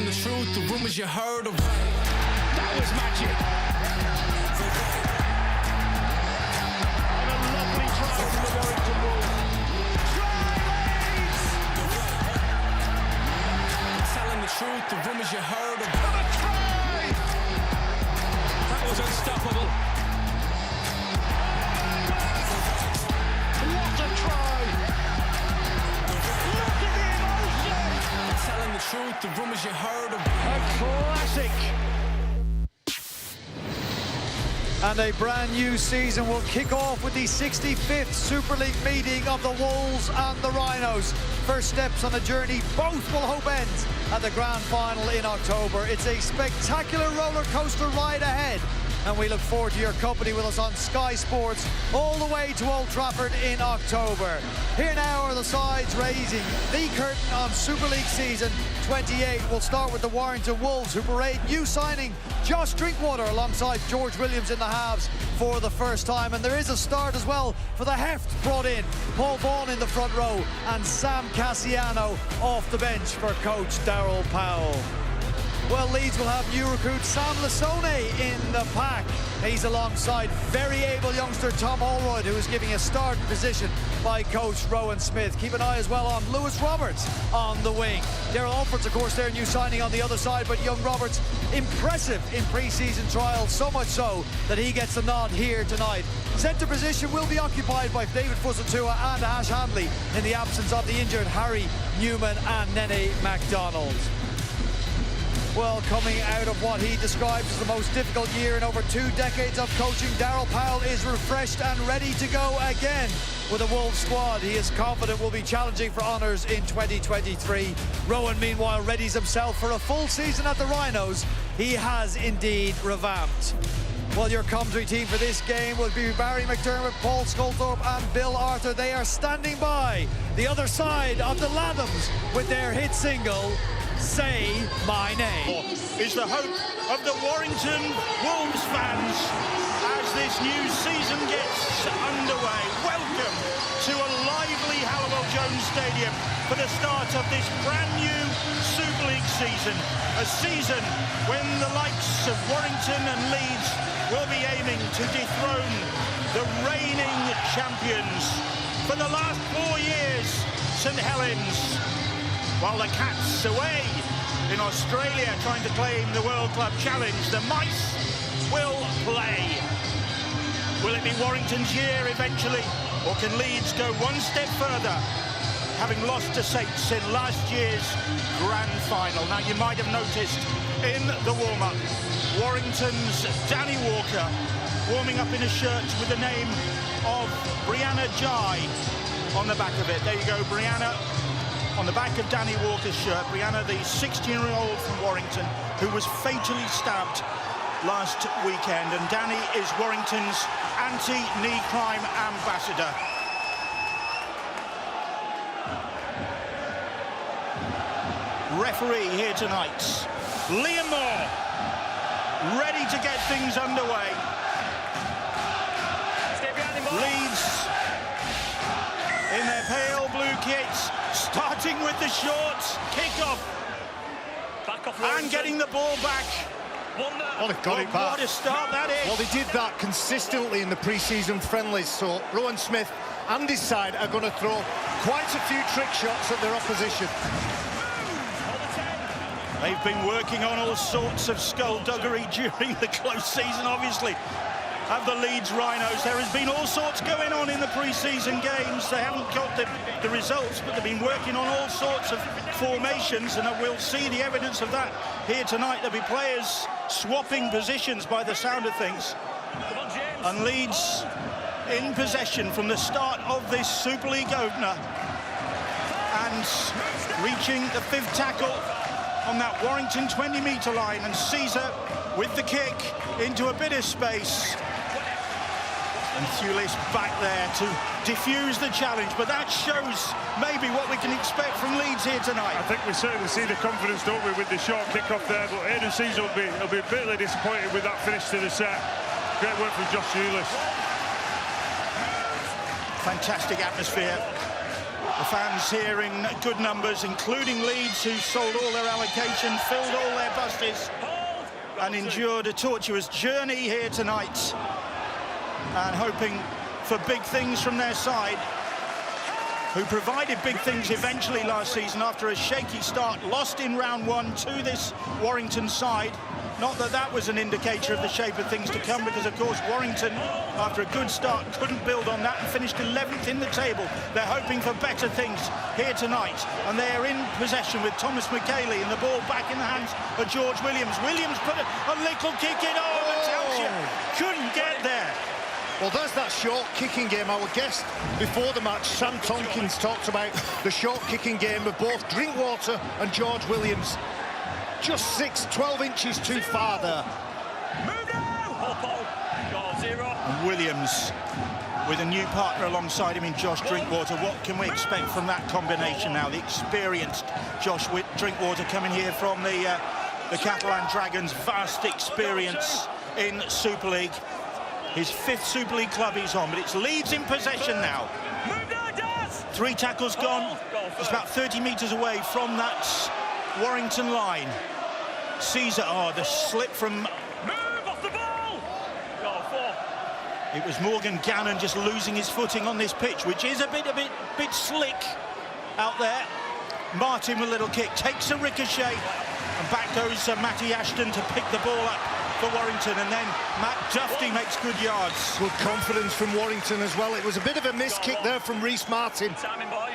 the truth, the rumors you heard of. That was magic. And a lovely try from the Warrington Wolves. Telling the truth, the rumors you heard of. And a try! That was unstoppable. What a try! Look at the emotion! Telling the truth, the rumors you heard of. A classic. And a brand new season will kick off with the 65th Super League meeting of the Wolves and the Rhinos. First steps on a journey both will hope ends at the grand final in October. It's a spectacular roller coaster ride ahead, and we look forward to your company with us on Sky Sports all the way to Old Trafford in October. Here now are the sides raising the curtain on Super League season 28. We'll start with the Warrington Wolves, who parade new signing Josh Drinkwater alongside George Williams in the halves for the first time. And there is a start as well for the heft brought in. Paul Vaughan in the front row and Sam Cassiano off the bench for coach Darryl Powell. Well, Leeds will have new recruit Sam Lasone in the pack. He's alongside very able youngster Tom Holroyd, who is giving a starting position by coach Rowan Smith. Keep an eye as well on Lewis Roberts on the wing. Daryl Alford's, of course, their new signing on the other side, but young Roberts, impressive in pre-season trials, so much so that he gets a nod here tonight. Centre position will be occupied by David Fusatua and Ash Handley in the absence of the injured Harry Newman and Nene MacDonald. Well, coming out of what he describes as the most difficult year in over 2 decades of coaching, Darryl Powell is refreshed and ready to go again with a Wolves squad. He is confident will be challenging for honours in 2023. Rowan, meanwhile, readies himself for a full season at the Rhinos. He has indeed revamped. Well, your commentary team for this game will be Barry McDermott, Paul Sculthorpe and Bill Arthur. They are standing by the other side of the Lathams with their hit single, Say My Name. Is the hope of the Warrington Wolves fans as this new season gets underway. Welcome to a lively Hallowell Jones Stadium for the start of this brand new Super League season. A season when the likes of Warrington and Leeds will be aiming to dethrone the reigning champions. For the last 4 years, St Helens, while the Cats away in Australia trying to claim the World Club Challenge, the Mice will play. Will it be Warrington's year eventually, or can Leeds go one step further, having lost to Saints in last year's grand final? Now, you might have noticed in the warm-up, Warrington's Danny Walker warming up in a shirt with the name of Brianna Jai on the back of it. There you go, Brianna. On the back of Danny Walker's shirt, Brianna, the 16-year-old from Warrington, who was fatally stabbed last weekend. And Danny is Warrington's anti-knee crime ambassador. Referee here tonight, Liam Moore, ready to get things underway. Leeds in their pale blue kits, starting with the shorts, kick-off, and getting the ball back. Well, they've got it back. What a start that is. Well, they did that consistently in the pre-season friendlies, so Rowan Smith and his side are going to throw quite a few trick shots at their opposition. They've been working on all sorts of skullduggery during the close season, obviously, of the Leeds Rhinos. There has been all sorts going on in the pre-season games. They haven't got the results, but they've been working on all sorts of formations, and we'll see the evidence of that here tonight. There'll be players swapping positions by the sound of things. And Leeds in possession from the start of this Super League opener, and reaching the 5th tackle on that Warrington 20-metre line, and Caesar with the kick into a bit of space. And Thulis back there to defuse the challenge, but that shows maybe what we can expect from Leeds here tonight. I think we certainly see the confidence, don't we, with the short kick-off there, but Aidan Caesar will be bitterly disappointed with that finish to the set. Great work from Josh Thulis. Fantastic atmosphere The fans here in good numbers, including Leeds, who sold all their allocation, filled all their buses, and endured a tortuous journey here tonight, and hoping for big things from their side, who provided big things eventually last season after a shaky start, lost in round one to this Warrington side. Not that that was an indicator of the shape of things to come, because of course Warrington, after a good start, couldn't build on that and finished 11th in the table. They're hoping for better things here tonight, and they are in possession with Thomas McKaylee, and the ball back in the hands of George Williams. Williams put a little kick in. Oh, Matalcia couldn't get there. Well, there's that short kicking game. Our guest before the match, Sam Tompkins, talked about the short kicking game of both Drinkwater and George Williams. Just 12 inches too far there. Move now! 0. And Williams with a new partner alongside him in Josh Drinkwater. What can we expect from that combination now? The experienced Josh Drinkwater coming here from the Catalan Dragons, vast experience in Super League. His 5th Super League club he's on, but it's Leeds in possession now. 3 tackles gone. It's about 30 metres away from that Warrington line. Caesar, the slip from... Move off the ball! 4. It was Morgan Gannon just losing his footing on this pitch, which is a bit slick out there. Martin with a little kick, takes a ricochet, and back goes Matty Ashton to pick the ball up for Warrington, and then Matt Duffy makes good yards. Good confidence from Warrington as well. It was a bit of a missed kick there from Rhys Martin.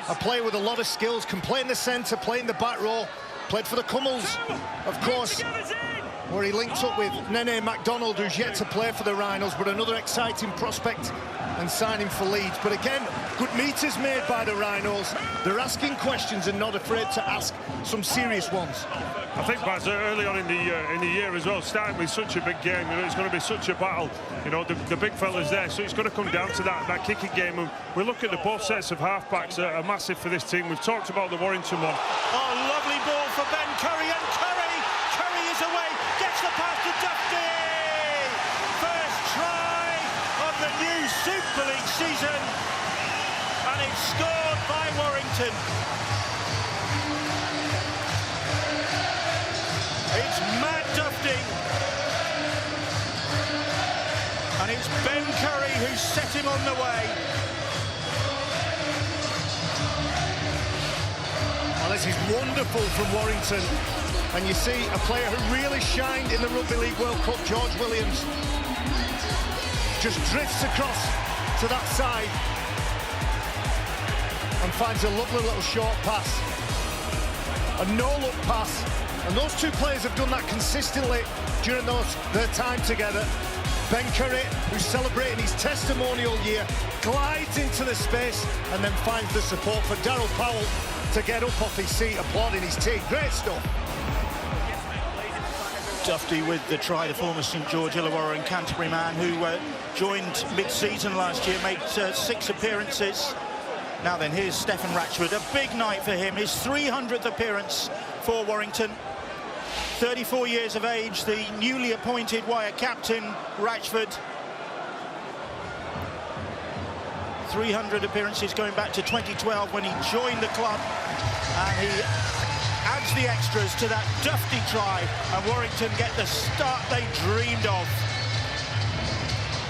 A player with a lot of skills, can play in the centre, play in the back row, played for the Cummels, of course, where he linked up with Nene MacDonald, who's yet to play for the Rhinos, but another exciting prospect and signing for Leeds. But again, good meters made by the Rhinos. They're asking questions and not afraid to ask some serious ones. I think Baz, early on in the year as well, starting with such a big game, you know, it's going to be such a battle. You know, the big fella's there, so it's going to come down to that kicking game. And we look at the both sets of halfbacks are massive for this team. We've talked about the Warrington one. Oh, lovely ball for Ben Curry, and Curry is away, gets the pass to Duffy. First try of the new Super League season, and it's scored by Warrington. It's Matt Duffy, and it's Ben Curry who set him on the way. Well, this is wonderful from Warrington, and you see a player who really shined in the Rugby League World Cup, George Williams, just drifts across to that side and finds a lovely little short pass, a no-look pass. And those two players have done that consistently during their time together. Ben Curry, who's celebrating his testimonial year, glides into the space and then finds the support for Darryl Powell to get up off his seat, applauding his team. Great stuff. Duffy with the try, the former St George Illawarra and Canterbury man who joined mid-season last year, made 6 appearances. Now then, here's Stefan Ratchford, a big night for him, his 300th appearance for Warrington. 34 years of age, the newly appointed Wire captain, Ratchford. 300 appearances going back to 2012 when he joined the club, and he adds the extras to that Duffy try, and Warrington get the start they dreamed of.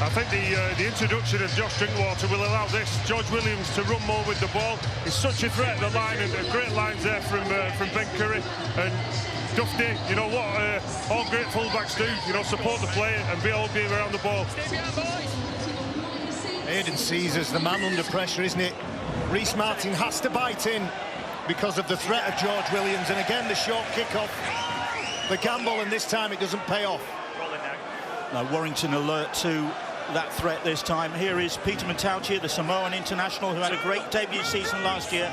I think the introduction of Josh Drinkwater will allow this George Williams to run more with the ball. He's such a threat at the line, and great lines there from Ben Curry. And Duffy, you know what all great fullbacks do, you know, support the player and be around the ball. Aidan Caesar's the man under pressure, isn't it? Rhys Martin has to bite in because of the threat of George Williams, and again the short kick-off. The gamble, and this time it doesn't pay off. Now Warrington alert to that threat this time. Here is Peter Matalcia, the Samoan international, who had a great debut season last year.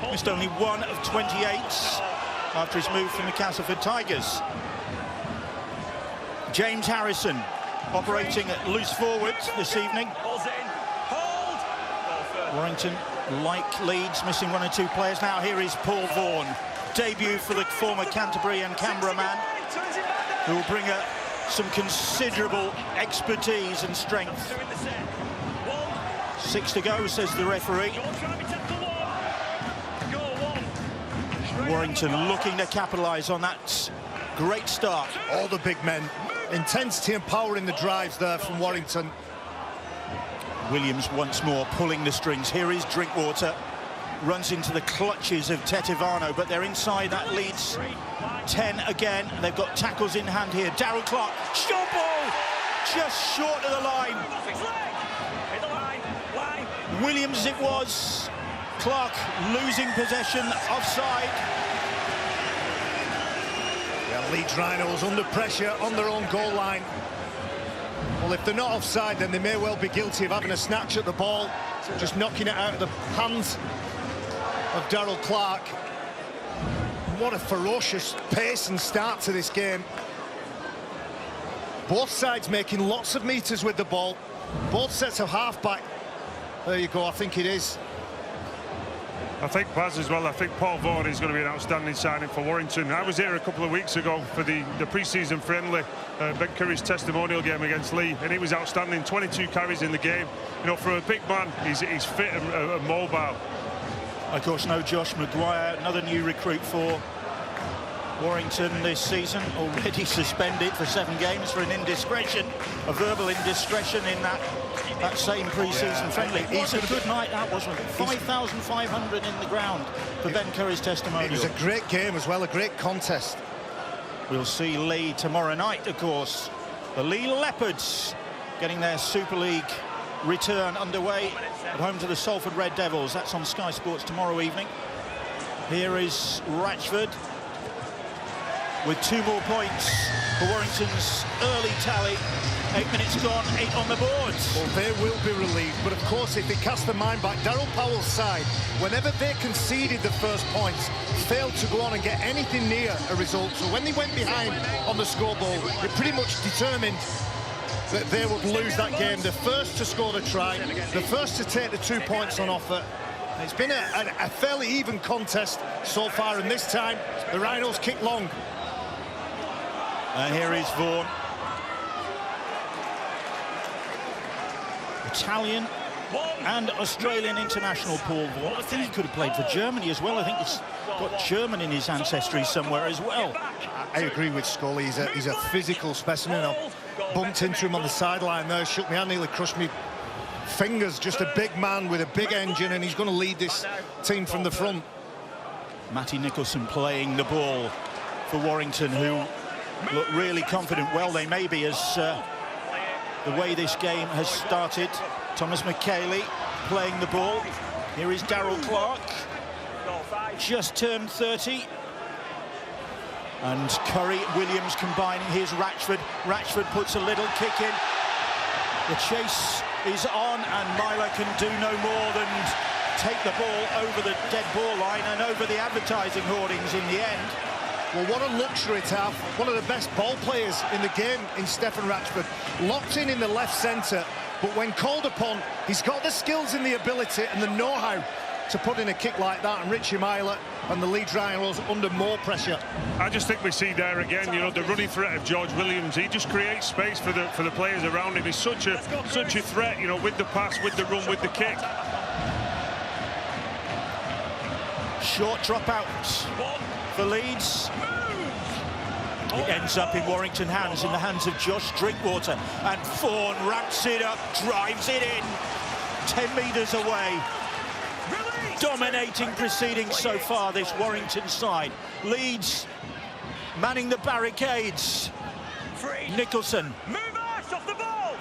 Missed only 1 of 28 after his move from the Castleford Tigers. James Harrison operating at loose forwards this evening. Warrington, like Leeds, missing 1 or 2 players. Now here is Paul Vaughan, debut for the former Canterbury and Canberra man, who will bring some considerable expertise and strength. 6 to go, says the referee. Warrington looking to capitalise on that great start. All the big men. Intensity and power in the drives there from Warrington. Williams once more pulling the strings. Here is Drinkwater. Runs into the clutches of Tetivano, but they're inside that Leeds 10 again. They've got tackles in hand here. Darryl Clark, short ball, just short of the line. Williams it was. Clark losing possession, offside. Yeah, Leeds Rhinos under pressure on their own goal line. Well, if they're not offside, then they may well be guilty of having a snatch at the ball, just knocking it out of the hands of Darryl Clark. What a ferocious pace and start to this game. Both sides making lots of meters with the ball. Both sets of half-back. There you go, I think it is. I think Baz as well. I think Paul Vaughan is going to be an outstanding signing for Warrington. I was here a couple of weeks ago for the pre-season friendly, Ben Curry's testimonial game against Lee, and he was outstanding. 22 carries in the game. You know, for a big man, he's fit and mobile. Of course, no Josh Maguire, another new recruit for Warrington this season, already suspended for 7 games for an indiscretion, a verbal indiscretion in that same pre-season friendly. It was a good night, that wasn't it? 5,500 in the ground for Ben Curry's testimonial. It was a great game as well, a great contest. We'll see Lee tomorrow night, of course. The Lee Leopards getting their Super League return underway at home to the Salford Red Devils. That's on Sky Sports tomorrow evening. Here is Ratchford with 2 more points for Warrington's early tally. 8 minutes gone, 8 on the boards. Well, they will be relieved, but of course, if they cast their mind back, Darryl Powell's side, whenever they conceded the first points, failed to go on and get anything near a result. So when they went behind on the scoreboard, it pretty much determined that they would lose that game. The first to score the try, the first to take the 2 points on offer. It's been a fairly even contest so far, and this time the Rhinos kick long. And here is Vaughan. Italian and Australian international Paul Vaughan. I think he could have played for Germany as well. I think he's got German in his ancestry somewhere as well. I agree with Scully. He's a physical specimen. I bumped into him on the sideline there, shook my hand, nearly crushed me fingers. Just a big man with a big engine, and he's going to lead this team from the front. Matty Nicholson playing the ball for Warrington, who look really confident. Well, they may be, as the way this game has started. Thomas McKayley playing the ball. Here is Darryl Clark, just turned 30. And Curry, Williams combining. Here's Ratchford. Ratchford puts a little kick in. The chase is on, and Myler can do no more than take the ball over the dead ball line and over the advertising hoardings in the end. Well, what a luxury to have one of the best ball players in the game in Stefan Ratchford, locked in the left centre, but when called upon, he's got the skills and the ability and the know-how to put in a kick like that, and Richie Myler and the Leeds Rhinos under more pressure. I just think we see there again, you know, the running threat of George Williams. He just creates space for the players around him. He's such a threat, you know, with the pass, with the run, with the kick. Short dropout for Leeds. It ends up in Warrington hands, in the hands of Josh Drinkwater, and Vaughan wraps it up, drives it in, 10 metres away. Dominating proceedings so far, this Warrington side. Leeds manning the barricades. Nicholson. Off the ball.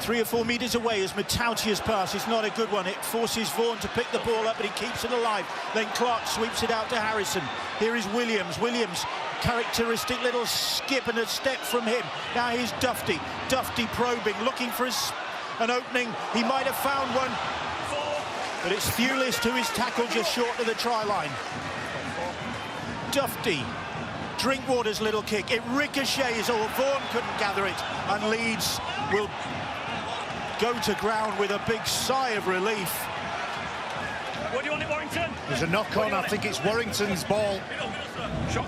3 or 4 metres away as Matautia's pass is not a good one. It forces Vaughan to pick the ball up, but he keeps it alive. Then Clark sweeps it out to Harrison. Here is Williams. Williams, characteristic little skip and a step from him. Now here's Dufty. Dufty probing, looking for an opening. He might have found one, but it's Thewlist who is tackled just short of the try line. Dufty. Drinkwater's little kick. It ricochets, or Vaughan couldn't gather it, and Leeds will go to ground with a big sigh of relief. What do you want at Warrington? There's a knock on. I think it's Warrington's ball.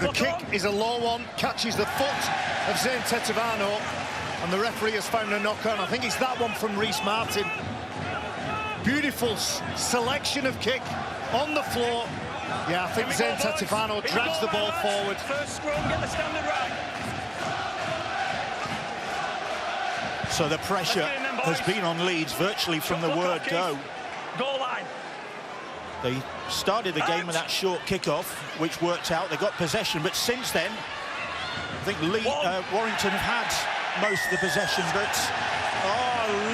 The kick is a low one, catches the foot of Zane Tetivano, and the referee has found a knock on. I think it's that one from Rhys Martin. Beautiful selection of kick on the floor, Yeah, I think Zain Tatifano drags the ball forward. First scrum, get the standard right. So the pressure has been on Leeds virtually from the word go. Goal line. They started the game with that short kickoff, which worked out. They got possession, but since then, I think Warrington have had most of the possession, but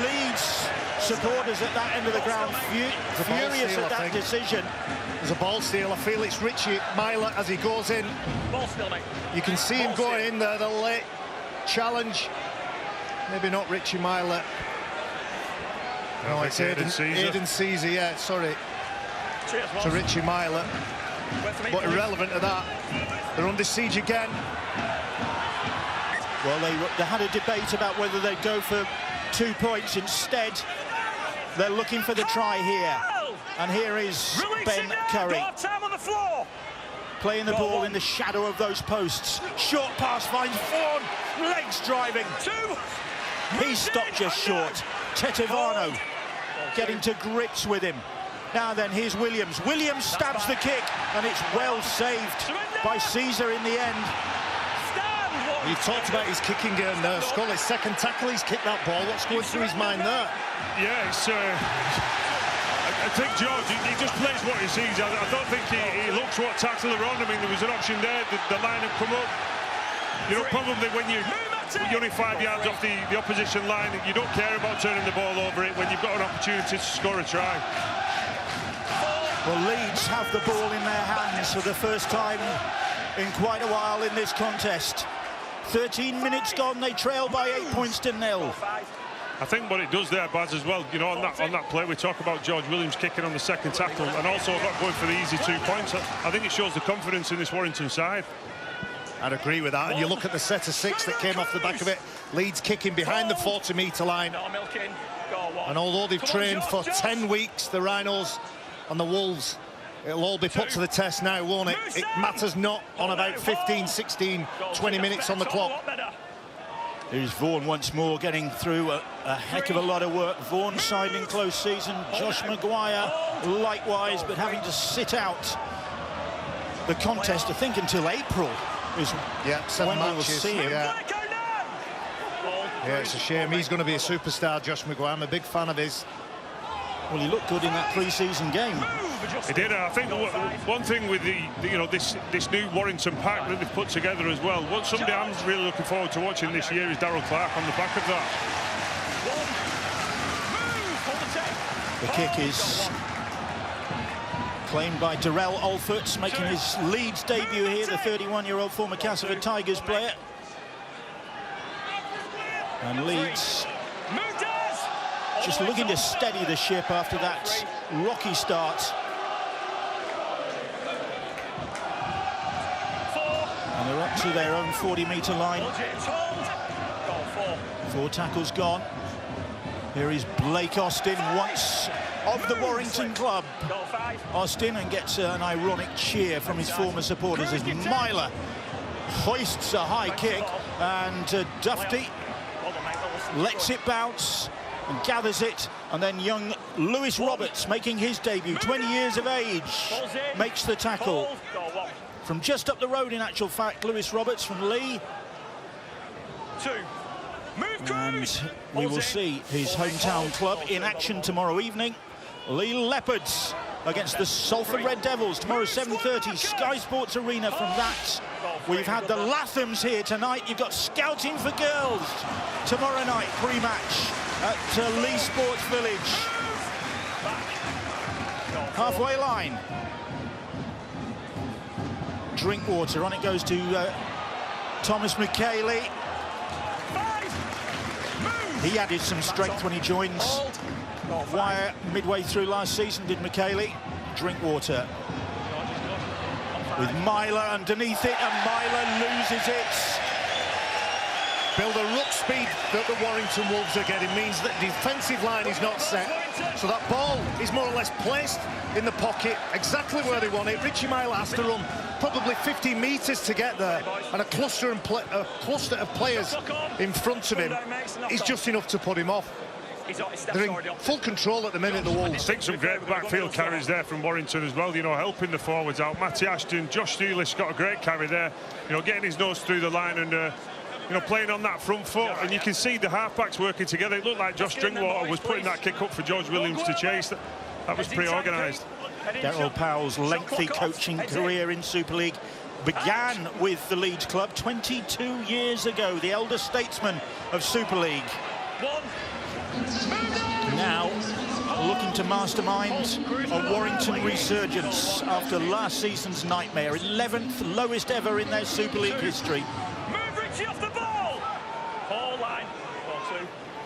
Leeds supporters at that end of the ground furious at that decision. There's a ball steal. I feel it's Richie Myler as he goes in. Ball steal, mate. You can see him going in there, the late challenge. Maybe not Richie Myler. No, it's Aidan Caesar, yeah, sorry. Cheers, To Richie Myler. But irrelevant to that. They're under siege again. Well, they had a debate about whether they'd go for 2 points. Instead, they're looking for the try here. And here is Ben Curry. Time on the floor. Playing the ball in the shadow of those posts. Short pass finds Vaughan. Legs driving. He stopped just short. Tatifano getting to grips with him. Now then, here's Williams. Williams stabs the kick, and it's well saved by Caesar in the end. You talked about his kicking game there, Skull. His second tackle, he's kicked that ball. What's going through his mind there? Yeah, it's... I think George, he just plays what he sees. I don't think he looks what tackle are on. I mean, there was an option there. The line had come up. You know, probably when you're only 5 yards off the opposition line, you don't care about turning the ball over it when you've got an opportunity to score a try. Well, Leeds have the ball in their hands for the first time in quite a while in this contest. 13 minutes gone, they trail by 8 points to 0. I think what it does there, Baz, as well, you know, on that play, we talk about George Williams kicking on the second tackle and also not going for the easy 2 points. I think it shows the confidence in this Warrington side. I'd agree with that. And you look at the set of 6 that came off the back of it. Leeds kicking behind the 40-metre line. And although they've trained for 10 weeks, the Rhinos and the Wolves, it'll all be put to the test now, won't it? It matters not on about 15, 16, 20 minutes on the clock. Here's Vaughan once more getting through a heck of a lot of work. Vaughan signing close season. Josh Maguire likewise, but having to sit out the contest, I think, until April is when we will see him. Yeah, it's a shame. He's going to be a superstar, Josh Maguire. I'm a big fan of his. Well, he looked good in that pre-season game. He did. I think one thing with this new Warrington pack that they've put together as well, what somebody I'm really looking forward to watching this year is Darryl Clark on the back of that. The kick is claimed by Darrell Alford, making his Leeds debut here, the 31-year-old former Castleford Tigers player. And Leeds just looking to steady the ship after that rocky start. And they're up to their own 40-metre line. 4 tackles gone. Here is Blake Austin, once of the Warrington club. Austin, and gets an ironic cheer from his former supporters as Myler hoists a high kick, and Dufty lets it bounce and gathers it, and then young Lewis Roberts, making his debut, 20 years of age, makes the tackle. From just up the road, in actual fact, Lewis Roberts from Lee. And we will see his hometown club in action tomorrow evening. Lee Leopards against the Salford Red Devils tomorrow, 7:30, Sky Sports Arena. From that, we've had the Lathams here tonight. You've got Scouting for Girls tomorrow night, pre-match at Lee Sports Village. Halfway line. Drinkwater, on it goes to Thomas McKaylee. He added some strength when he joins Wire midway through last season, did McKaylee. Drinkwater with Myler underneath it, and Myler loses it. Bill, the ruck speed that the Warrington Wolves are getting means that the defensive line is not set. So that ball is more or less placed in the pocket, exactly where they want it. Richie Myler has to run probably 50 metres to get there, and a cluster of players in front of him is just enough to put him off. They're in full control at the minute, the Wolves. I think some great backfield carries there from Warrington as well, you know, helping the forwards out. Matty Ashton, Josh Steelish got a great carry there, you know, getting his nose through the line and you know, playing on that front foot, and you can see the halfbacks working together. It looked like Josh Drinkwater was putting that kick up for George Williams to chase. That was pre-organised. Daryl Powell's lengthy coaching career in Super League began with the Leeds club 22 years ago, the elder statesman of Super League. Now looking to mastermind a Warrington resurgence after last season's nightmare, 11th lowest ever in their Super League history.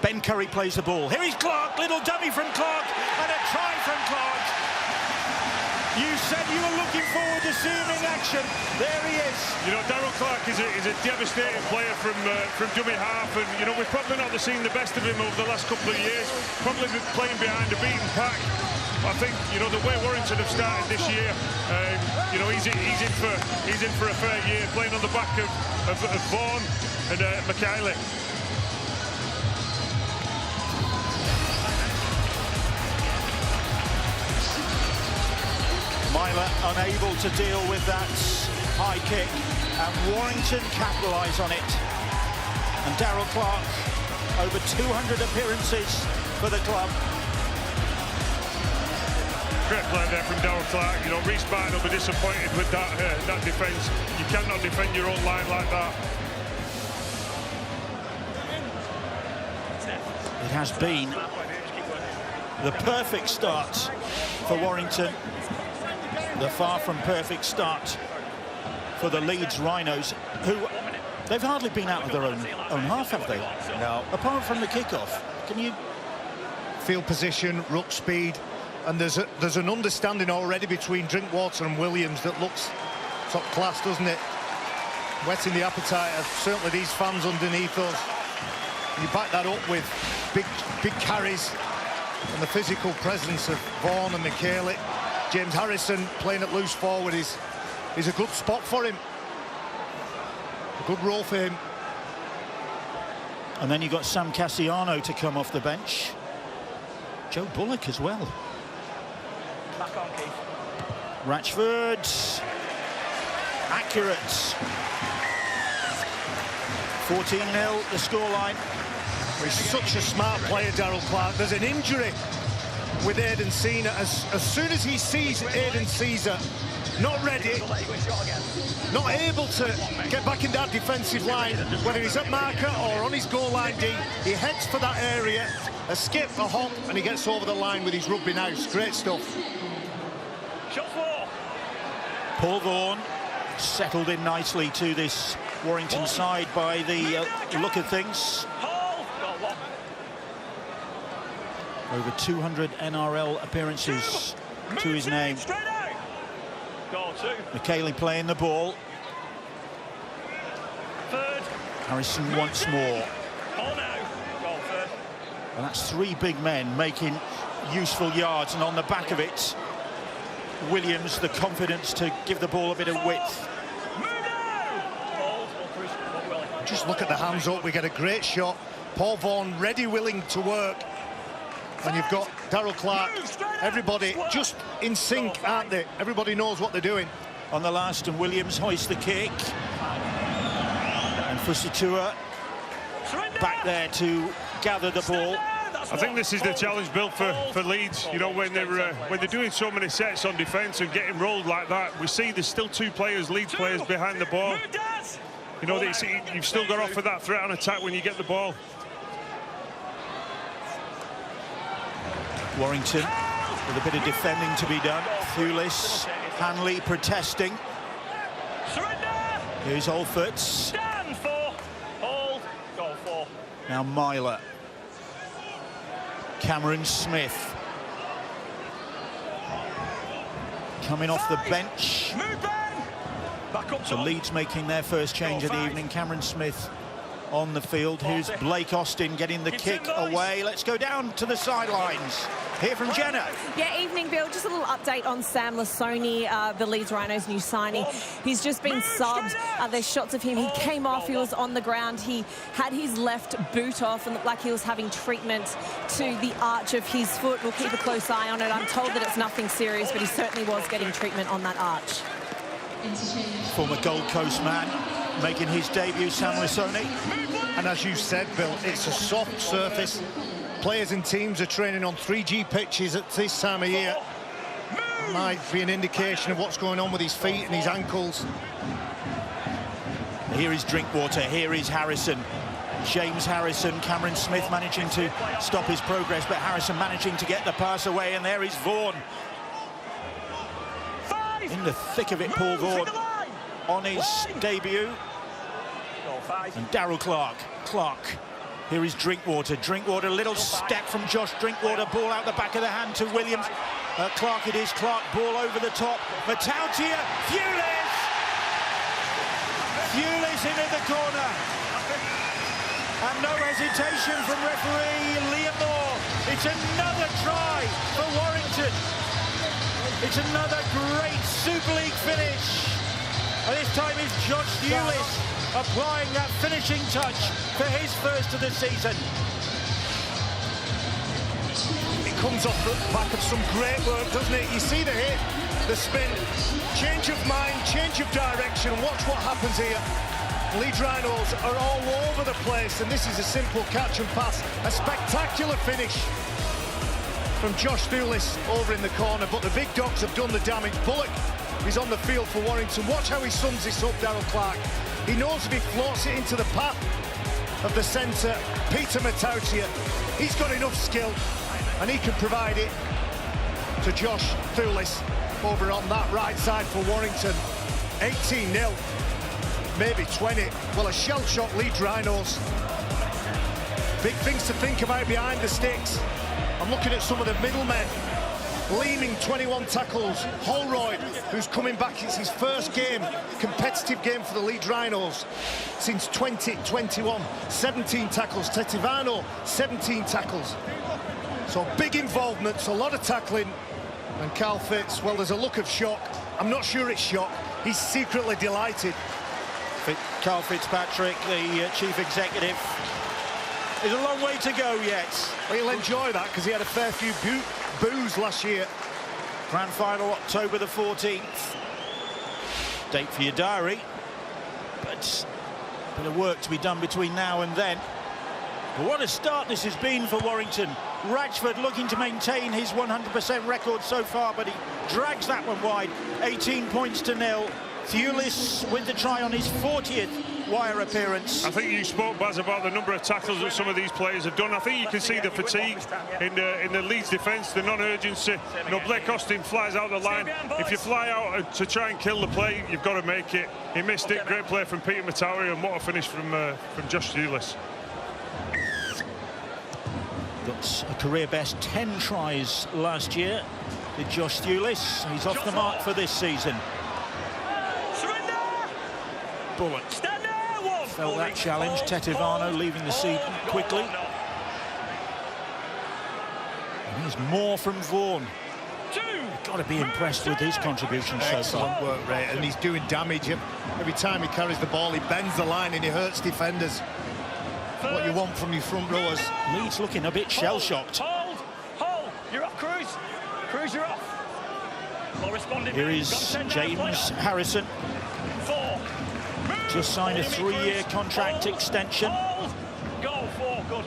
Ben Curry plays the ball. Here is Clark, little dummy from Clark, and a try from Clark. You said you were looking forward to seeing him in action. There he is. You know, Daryl Clark is a devastating player from dummy half, and you know, we've probably not seen the best of him over the last couple of years. Probably been playing behind a beaten pack. I think, you know, the way Warrington have started this year, you know, he's in for a fair year, playing on the back of Vaughan and McKinley. Myler unable to deal with that high kick, and Warrington capitalise on it. And Daryl Clark, over 200 appearances for the club. Great play there from Daryl Clark. You know, Reece Barton will be disappointed with that defence. You cannot defend your own line like that. It has been the perfect start for Warrington. The far from perfect start for the Leeds Rhinos, who they've hardly been out of their own half, have they? No. Apart from the kickoff, can you? Field position, ruck speed, and there's an understanding already between Drinkwater and Williams that looks top class, doesn't it? Whetting the appetite of certainly these fans underneath us. You back that up with big carries and the physical presence of Vaughan and McKinley. James Harrison playing at loose forward is a good spot for him. A good role for him. And then you've got Sam Cassiano to come off the bench. Joe Bullock as well. Back on, Keith. Ratchford. Accurate. 14-0 the scoreline. He's such a smart player, Daryl Clark. There's an injury with Aidan Sina. As soon as he sees Aidan Caesar not ready, not able to get back in that defensive line, whether he's at marker or on his goal line D, he heads for that area, a skip, a hop, and he gets over the line with his rugby nous. Great stuff. Paul Vaughan settled in nicely to this Warrington side by the look of things. Over 200 NRL appearances to his name. McKaylee playing the ball. Harrison once more. And that's three big men making useful yards, and on the back of it, Williams the confidence to give the ball a bit of width. Just look at the hands up. We get a great shot. Paul Vaughan ready, willing to work. And you've got Daryl Clark, everybody just in sync, aren't they? Everybody knows what they're doing. On the last, and Williams hoists the kick. And Fusatua back there to gather the ball. I think this is the challenge built for Leeds. You know, when they're doing so many sets on defence and getting rolled like that, we see there's still two players, Leeds players, behind the ball. You know, you've still got to offer that threat on attack when you get the ball. Warrington with a bit of defending to be done. Thulis, Hanley protesting. Here's Olferts. Now Myler. Cameron Smith. Coming off the bench. So Leeds making their first change of the evening. Cameron Smith on the field. Here's Blake Austin getting the kick away. Let's go down to the sidelines. Hear from Jenna. Yeah, evening, Bill. Bill, just a little update on Sam Lasoni, the Leeds Rhinos' new signing. He's just been subbed. There's shots of him. He came off. He was on the ground. He had his left boot off and looked like he was having treatment to the arch of his foot. We'll keep a close eye on it. I'm told that it's nothing serious, but he certainly was getting treatment on that arch. Former Gold Coast man making his debut, Sam Lasoni. And as you said, Bill, it's a soft surface. Players and teams are training on 3G pitches at this time of year. Might be an indication of what's going on with his feet and his ankles. Here is Drinkwater, here is Harrison. James Harrison, Cameron Smith managing to stop his progress, but Harrison managing to get the pass away, and there is Vaughan. In the thick of it, Paul Vaughan on his debut. And Darryl Clark. Here is Drinkwater. Drinkwater, little step from Josh Drinkwater. Ball out the back of the hand to Williams. Clark it is. Clark, ball over the top. Matautia, Fulis! Fulis into the corner. And no hesitation from referee Liam Moore. It's another try for Warrington. It's another great Super League finish. And this time it's Josh Fulis applying that finishing touch for his first of the season. It comes off the back of some great work, doesn't it? You see the hit, the spin, change of mind, change of direction. Watch what happens here. Leeds Rhinos are all over the place, and this is a simple catch and pass. A spectacular finish from Josh Fulis over in the corner, but the big dogs have done the damage. Bullock is on the field for Warrington. Watch how he sums this up, Darryl Clark. He knows if he floats it into the path of the centre, Peter Matautia, he's got enough skill, and he can provide it to Josh Fulis over on that right side for Warrington. 18-0, maybe 20. Well, a shell-shock Leeds Rhinos. Big things to think about behind the sticks. I'm looking at some of the middlemen. Leeming 21 tackles. Holroyd, who's coming back, it's his first game, competitive game for the Leeds Rhinos since 2021. 17 tackles. Tetivano, 17 tackles. So big involvements, a lot of tackling. And Carl Fitz, well, there's a look of shock. I'm not sure it's shock. He's secretly delighted. Carl Fitzpatrick, the chief executive. There's a long way to go yet. Well, he'll enjoy that because he had a fair few boos last year. Grand final October the 14th. Date for your diary. But a bit of work to be done between now and then. But what a start this has been for Warrington. Ratchford looking to maintain his 100% record so far, but he drags that one wide. 18 points to 0. Fulis with the try on his 40th wire appearance. I think you spoke, Baz, about the number of tackles that some of these players have done. I think you can see the fatigue in the Leeds defence, the non-urgency. You know, Blake Austin flies out the line. If you fly out to try and kill the play, you've got to make it. He missed it. Great play from Peter Matautia, and what a finish from Josh Fulis. Got a career best 10 tries last year with Josh Fulis. He's off the mark for this season. Bullock felt that challenge. Tetivano leaving the seat quickly. And there's more from Vaughan. You've got to be impressed with his contribution so far. Excellent work rate, and he's doing damage. Every time he carries the ball, he bends the line and he hurts defenders. What you want from your front rowers. Leeds looking a bit shell-shocked. Hold! You're off, Cruz! Cruz, you're off! Here is James Harrison. Just signed a 3-year contract extension. Go for good.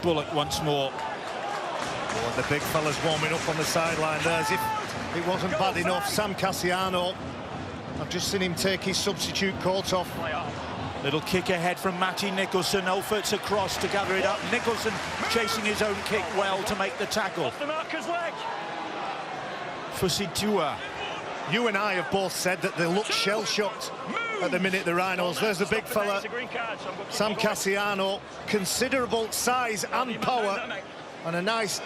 Bullock once more. Oh, the big fella's warming up on the sideline there as if it wasn't bad enough. Sam Cassiano, I've just seen him take his substitute coat off. Little kick ahead from Matty Nicholson. Elfert's across to gather it up. Nicholson chasing his own kick well to make the tackle. The marker's leg. Fusitua. You and I have both said that they look shell-shocked at the minute, the Rhinos. There's the big fella, Sam Cassiano. Considerable size and power, and a nice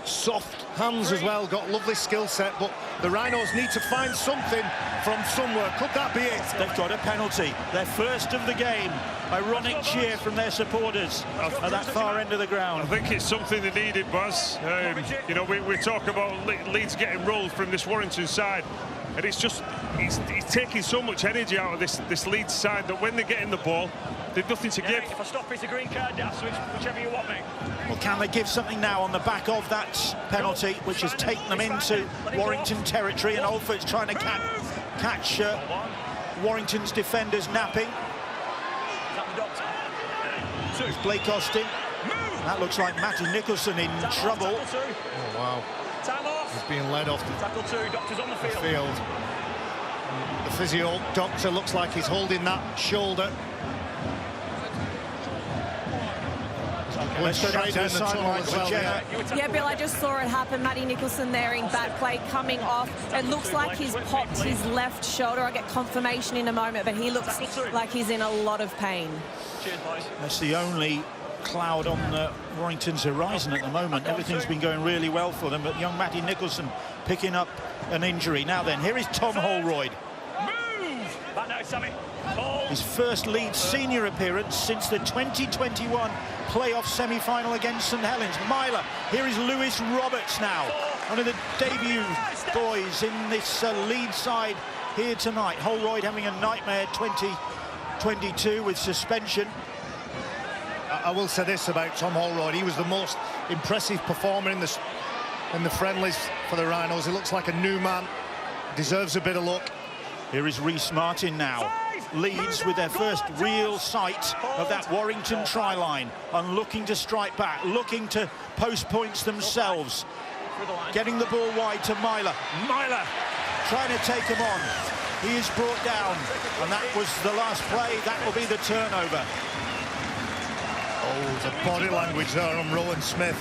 soft hands as well. Got lovely skill set, but The Rhinos need to find something from somewhere. Could that be it? They've got a penalty. Their first of the game. Ironic cheer from their supporters at that far end of the ground. I think it's something they needed, Baz. You know, we talk about Leeds getting rolled from this Warrington side, and it's just he's taking so much energy out of this Leeds side that when they get in the ball, they've nothing to give. If I stop, it's a green card, Dan, so it's whichever you want, mate. Well, can they give something now on the back of that penalty, which has taken them into Warrington territory, and Alford's trying to catch Warrington's defenders napping. It's Blake Austin. That looks like Matty Nicholson in trouble. Oh, wow. He's being led off the field. The physio doctor looks like he's holding that shoulder. Let's go down to the sideline as well. Yeah, Bill, I just saw it happen. Matty Nicholson there in back plate coming off. It looks like he's popped his left shoulder. I'll get confirmation in a moment, but he looks like he's in a lot of pain. That's the only cloud on Warrington's horizon at the moment. Everything's been going really well for them, but young Matty Nicholson picking up an injury. Now then, here is Tom Holroyd. His first Leeds senior appearance since the 2021 playoff semi-final against St Helens. Myler, here is Lewis Roberts now, one of the debut boys in this Leeds side here tonight. Holroyd having a nightmare 2022 with suspension. I will say this about Tom Holroyd: he was the most impressive performer in the friendlies for the Rhinos. He looks like a new man, deserves a bit of luck. Here is Rhys Martin now. Leeds with their first real sight of that Warrington try line, and looking to strike back, looking to post points themselves. Getting the ball wide to Myler. Myler trying to take him on. He is brought down, and that was the last play. That will be the turnover. Oh, the body language there on Rowan Smith.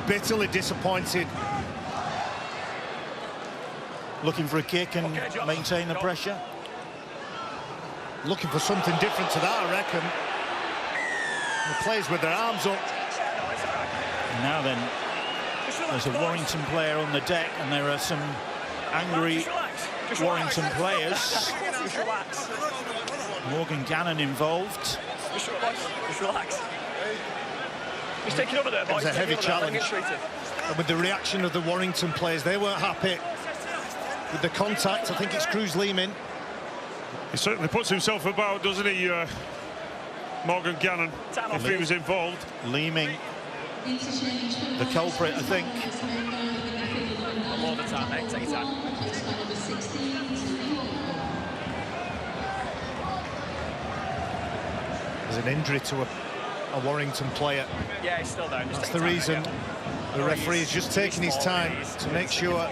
Bitterly disappointed. Looking for a kick and maintain the pressure. Looking for something different to that, I reckon. The players with their arms up. And now then, there's a Warrington player on the deck, and there are some angry Warrington players. Morgan Gannon involved. Just relax. He's taking over there, boys. It was a heavy challenge. And with the reaction of the Warrington players, they weren't happy with the contact. I think it's Cruz Leeman. He certainly puts himself about, doesn't he, Morgan Gannon, if he was involved. Leeming, the culprit, I think. All the time, mate. Take your time. There's an injury to a Warrington player. Yeah, he's still down. That's the reason the referee is just taking his time to make sure.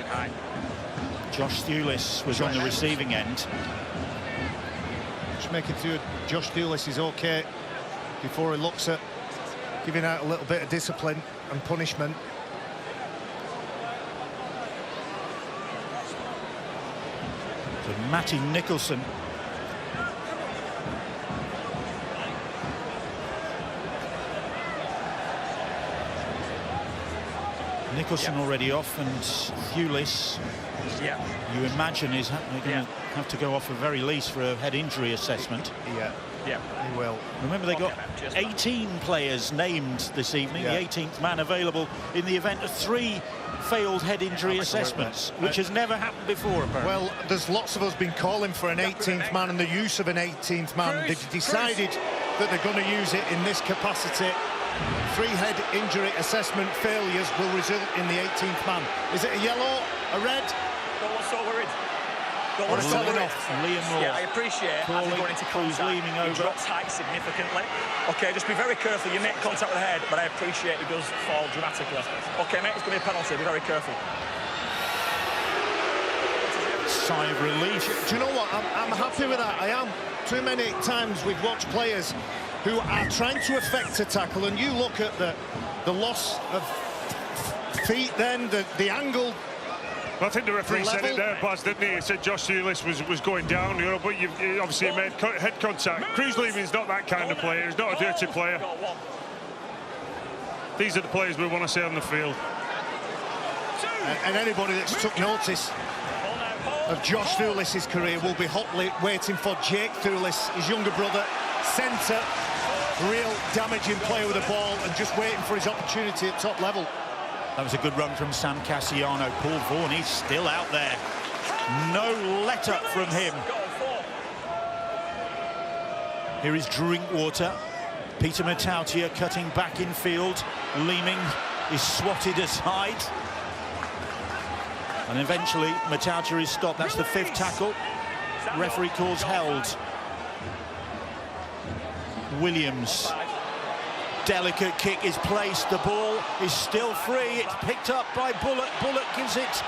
Josh Thewlis was on the receiving end. Just making sure Josh Thewlis is okay before he looks at giving out a little bit of discipline and punishment. So Matty Nicholson. Nicholson already off, and Thewlis, you imagine, is going to have to go off at very least for a head injury assessment. Yeah, he will. Remember, they got 18 players named this evening, the 18th man available in the event of 3 failed head injury assessments, which has never happened before, apparently. Well, there's lots of us been calling for an 18th man and the use of an 18th man. They've decided that they're going to use it in this capacity. 3 head injury assessment failures will result in the 18th man. Is it a yellow, a red? Don't look so worried. Don't Well, look so worried. Liam Moore. Yeah, I appreciate as he's going into Cruz contact, leaning he over. drops height significantly. OK, just be very careful. You make contact with the head, but I appreciate he does fall dramatically. OK, mate, it's going to be a penalty. Be very careful. Sigh of relief. Do you know what? I'm happy with that. I am. Too many times we've watched players who are trying to effect a tackle, and you look at the loss of feet, then the angle. Well, I think the referee said it there, Baz, didn't he? He said Josh Thewlis was going down, you know, but you obviously made head contact. Cruz Leeman's not that kind of player. He's not a dirty player. These are the players we want to see on the field. And anybody that's took notice of Josh Thulis's career will be hotly waiting for Jake Thulis, his younger brother, centre, real damaging player with the ball and just waiting for his opportunity at top level. That was a good run from Sam Cassiano. Paul Vaughan, he's still out there. No let-up from him. Here is Drinkwater. Peter Matautia cutting back in field. Leeming is swatted aside. And eventually Matautia is stopped. That's the 5th tackle. Referee calls held. Williams. Delicate kick is placed. The ball is still free. It's picked up by Bullock. Bullock gives it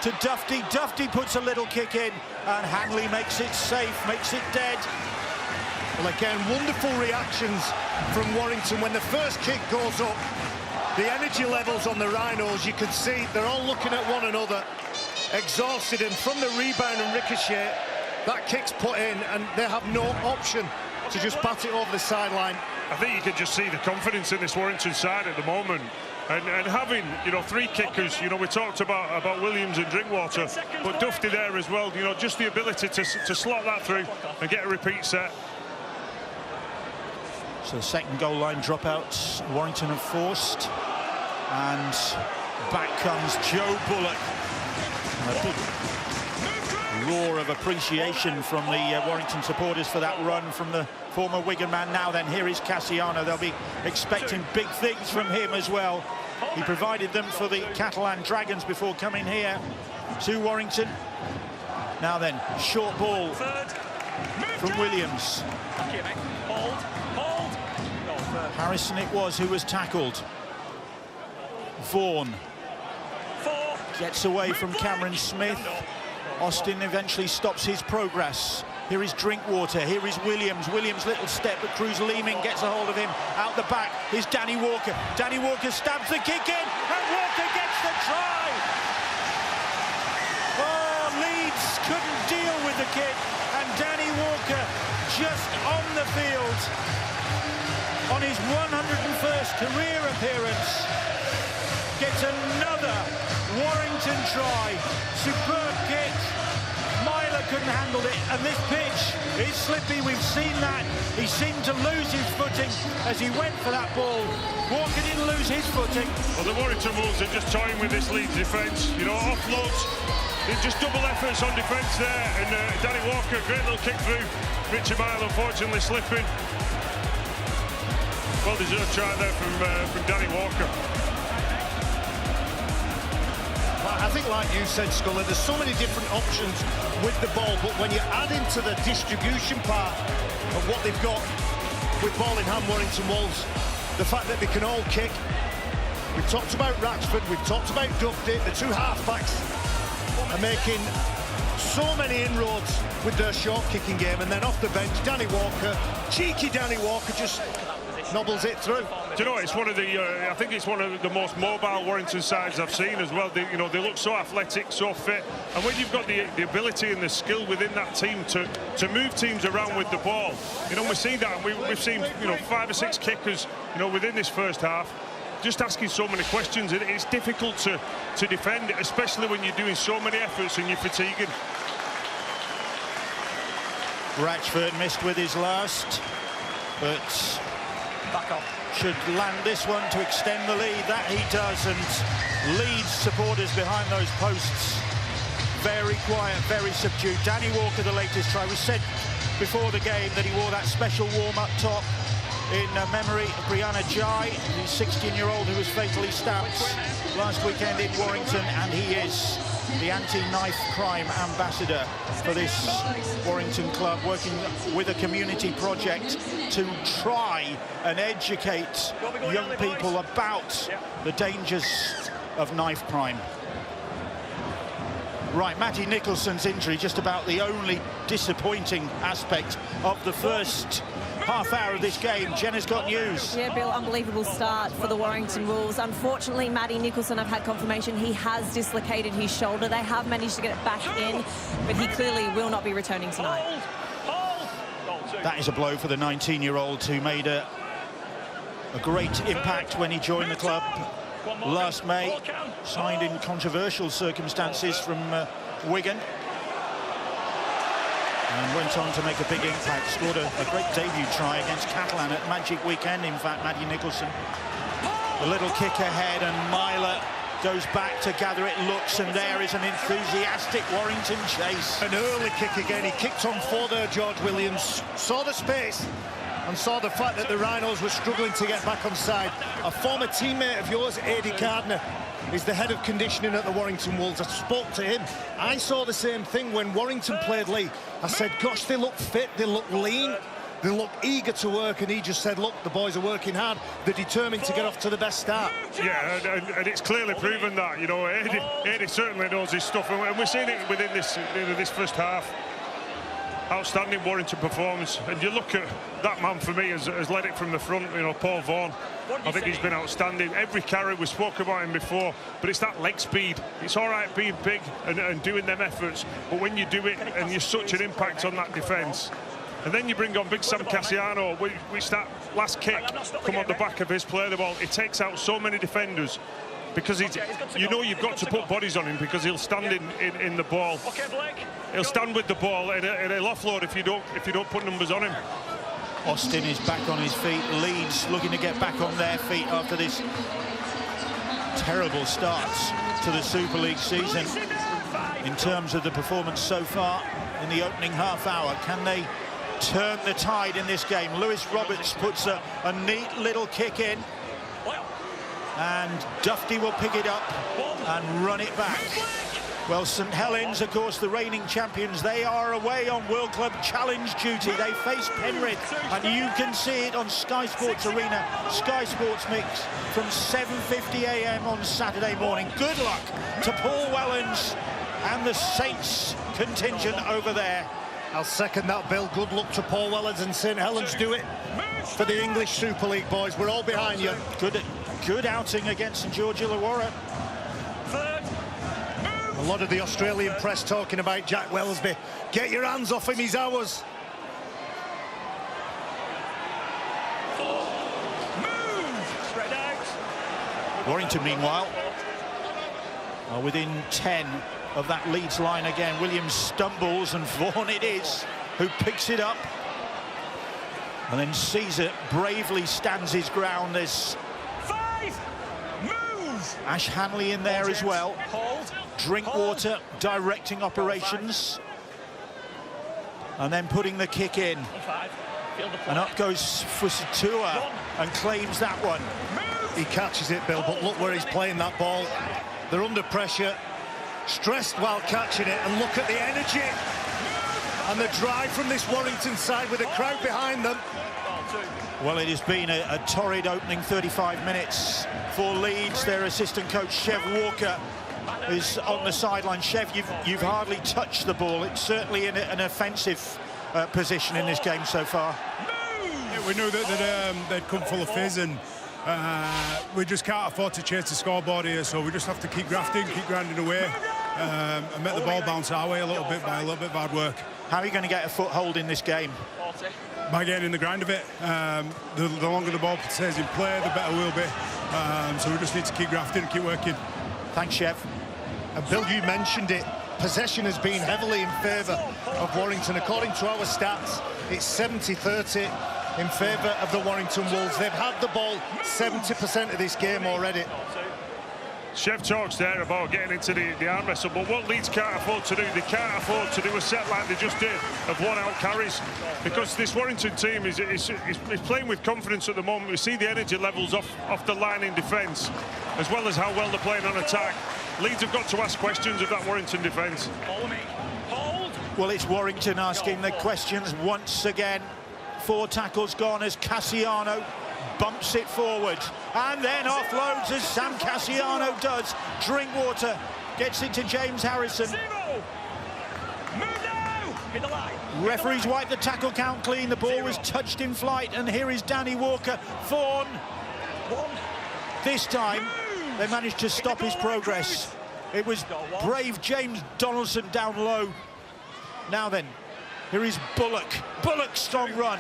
to Dufty. Dufty puts a little kick in, and Hanley makes it safe, makes it dead. Well, again, wonderful reactions from Warrington when the first kick goes up. The energy levels on the Rhinos, you can see they're all looking at one another, exhausted, and from the rebound and ricochet, that kick's put in, and they have no option to just bat it over the sideline. I think you can just see the confidence in this Warrington side at the moment. And having, you know, 3 kickers, you know, we talked about Williams and Drinkwater, but Dufty there as well, you know, just the ability to slot that through and get a repeat set. So the second goal line dropouts Warrington have forced, and back comes Joe Bullock. And a big roar of appreciation from the Warrington supporters for that run from the former Wigan man. Now then, here is Cassiano. They'll be expecting big things from him as well. He provided them for the Catalan Dragons before coming here to Warrington. Now then, short ball from Williams. Harrison it was who was tackled. Vaughan gets away from Cameron Smith. Austin eventually stops his progress. Here is Drinkwater, here is Williams. Williams, little step, but Cruz Leeming gets a hold of him. Out the back is Danny Walker. Danny Walker stabs the kick in, and Walker gets the try. Oh, Leeds couldn't deal with the kick, and Danny Walker just on the field on his 101st career appearance gets another Warrington try. Superb kick. Myler couldn't handle it, and this pitch is slippy. We've seen that. He seemed to lose his footing as he went for that ball. Walker didn't lose his footing. Well, the Warrington Wolves are just toying with this Leeds defence. You know, offloads, just double efforts on defence there, and Danny Walker, great little kick through. Richie Myler unfortunately slipping. Well deserved try there from Danny Walker. I think, like you said, Scully, there's so many different options with the ball, but when you add into the distribution part of what they've got with ball in hand, Warrington Wolves, the fact that they can all kick. We've talked about Ratchford, we've talked about Dufty, the 2 halfbacks are making so many inroads with their short kicking game, and then off the bench, Danny Walker, cheeky Danny Walker, just nobbles it through. Do you know, it's one of the, I think it's one of the most mobile Warrington sides I've seen as well. They, you know, they look so athletic, so fit, and when you've got the ability and the skill within that team to move teams around with the ball, you know, we've seen that, and we've seen, you know, 5 or 6 kickers, you know, within this first half, just asking so many questions. It's difficult to defend, especially when you're doing so many efforts and you're fatiguing. Ratchford missed with his last, but should land this one to extend the lead. That he does, and Leeds supporters behind those posts very quiet, very subdued. Danny Walker, the latest try. We said before the game that he wore that special warm-up top in memory of Brianna Jai, the 16-year-old who was fatally stabbed last weekend in Warrington, and he is the anti-knife crime ambassador for this Warrington club, working with a community project to try and educate young people about the dangers of knife crime. Right, Matty Nicholson's injury, just about the only disappointing aspect of the first half hour of this game. Jenna's got news. Yeah, Bill, unbelievable start for the Warrington Wolves. Unfortunately, Matty Nicholson, I've had confirmation he has dislocated his shoulder. They have managed to get it back in, but he clearly will not be returning tonight. That is a blow for the 19-year-old who made a great impact when he joined the club. last May, signed in controversial circumstances from Wigan. And went on to make a big impact, scored a great debut try against Catalan at Magic Weekend, in fact, Maddie Nicholson. A little kick ahead, and Myler goes back to gather it, looks, and there is an enthusiastic Warrington chase. An early kick again, he kicked on for there, George Williams, saw the space and saw the fact that the Rhinos were struggling to get back on side. A former teammate of yours, Aidy Gardner, is the head of conditioning at the Warrington Wolves. I spoke to him. I saw the same thing when Warrington played Lee. I said, gosh, they look fit, they look lean, they look eager to work, and he just said, look, the boys are working hard, they're determined to get off to the best start. Yeah, and it's clearly proven that, you know, Aidy certainly knows his stuff, and we're seeing it within this first half. Outstanding Warrington performance, and you look at that man, for me, has led it from the front, you know, Paul Vaughan. I think he's been outstanding. Every carry, we spoke about him before, but it's that leg speed. It's all right being big and doing them efforts, but when you do it and you're such an impact on that defence, and then you bring on big Sam Cassiano, which that last kick come on the back of his play the ball, it takes out so many defenders. Because you know you've got to put bodies on him, because he'll stand in the ball. He'll stand with the ball and he'll offload if you don't put numbers on him. Austin is back on his feet. Leeds looking to get back on their feet after this terrible start to the Super League season. In terms of the performance so far in the opening half hour, can they turn the tide in this game? Lewis Roberts puts a neat little kick in, and Dufty will pick it up and run it back. Well, St Helens, of course, the reigning champions, they are away on World Club Challenge duty. They face Penrith, and you can see it on Sky Sports Arena, Sky Sports Mix, from 7:50 AM on Saturday morning. Good luck to Paul Wellens and the Saints contingent over there. I'll second that, Bill. Good luck to Paul Wellens and St Helens. Do it for the English Super League, boys. We're all behind you. Good outing against St George Illawarra. A lot of the Australian press talking about Jack Wellesby. Get your hands off him, he's ours. Warrington, meanwhile, are within 10 of that Leeds line again. Williams stumbles, and Vaughan it is who picks it up. And then Caesar bravely stands his ground. There's Ash Hanley in there as well. Drinkwater directing operations. And then putting the kick in. And up goes Fusatua and claims that one. He catches it, Bill, but look where he's playing that ball. They're under pressure, stressed while catching it, and look at the energy and the drive from this Warrington side with a crowd behind them. Well, it has been a torrid opening 35 minutes for Leeds. Their assistant coach, Chev Walker, is on the sideline. Chev, you've hardly touched the ball. It's certainly in an offensive position in this game so far. Yeah, we knew that they'd come full of fizz, and we just can't afford to chase the scoreboard here, so we just have to keep grafting, keep grinding away, and make the ball bounce our way a little bit by a little bit of hard work. How are you going to get a foothold in this game? By getting in the grind of it. The longer the ball stays in play, the better we'll be. So we just need to keep grafting and keep working. Thanks, Chev. And Bill, you mentioned it. Possession has been heavily in favour of Warrington. According to our stats, it's 70-30 in favour of the Warrington Wolves. They've had the ball 70% of this game already. Chev talks there about getting into the arm wrestle, but what Leeds can't afford to do, they can't afford to do a set like they just did of one-out carries, because this Warrington team is playing with confidence at the moment. We see the energy levels off the line in defence, as well as how well they're playing on attack. Leeds have got to ask questions of that Warrington defence. Well, it's Warrington asking the questions once again. 4 tackles gone as Cassiano bumps it forward and then offloads as Sam Cassiano does. Drinkwater gets it to James Harrison. Referees wipe the tackle count clean. The ball was touched in flight, and here is Danny Walker. Vaughan. This time they managed to stop his progress. It was brave James Donaldson down low. Now then, here is Bullock. Bullock, strong run.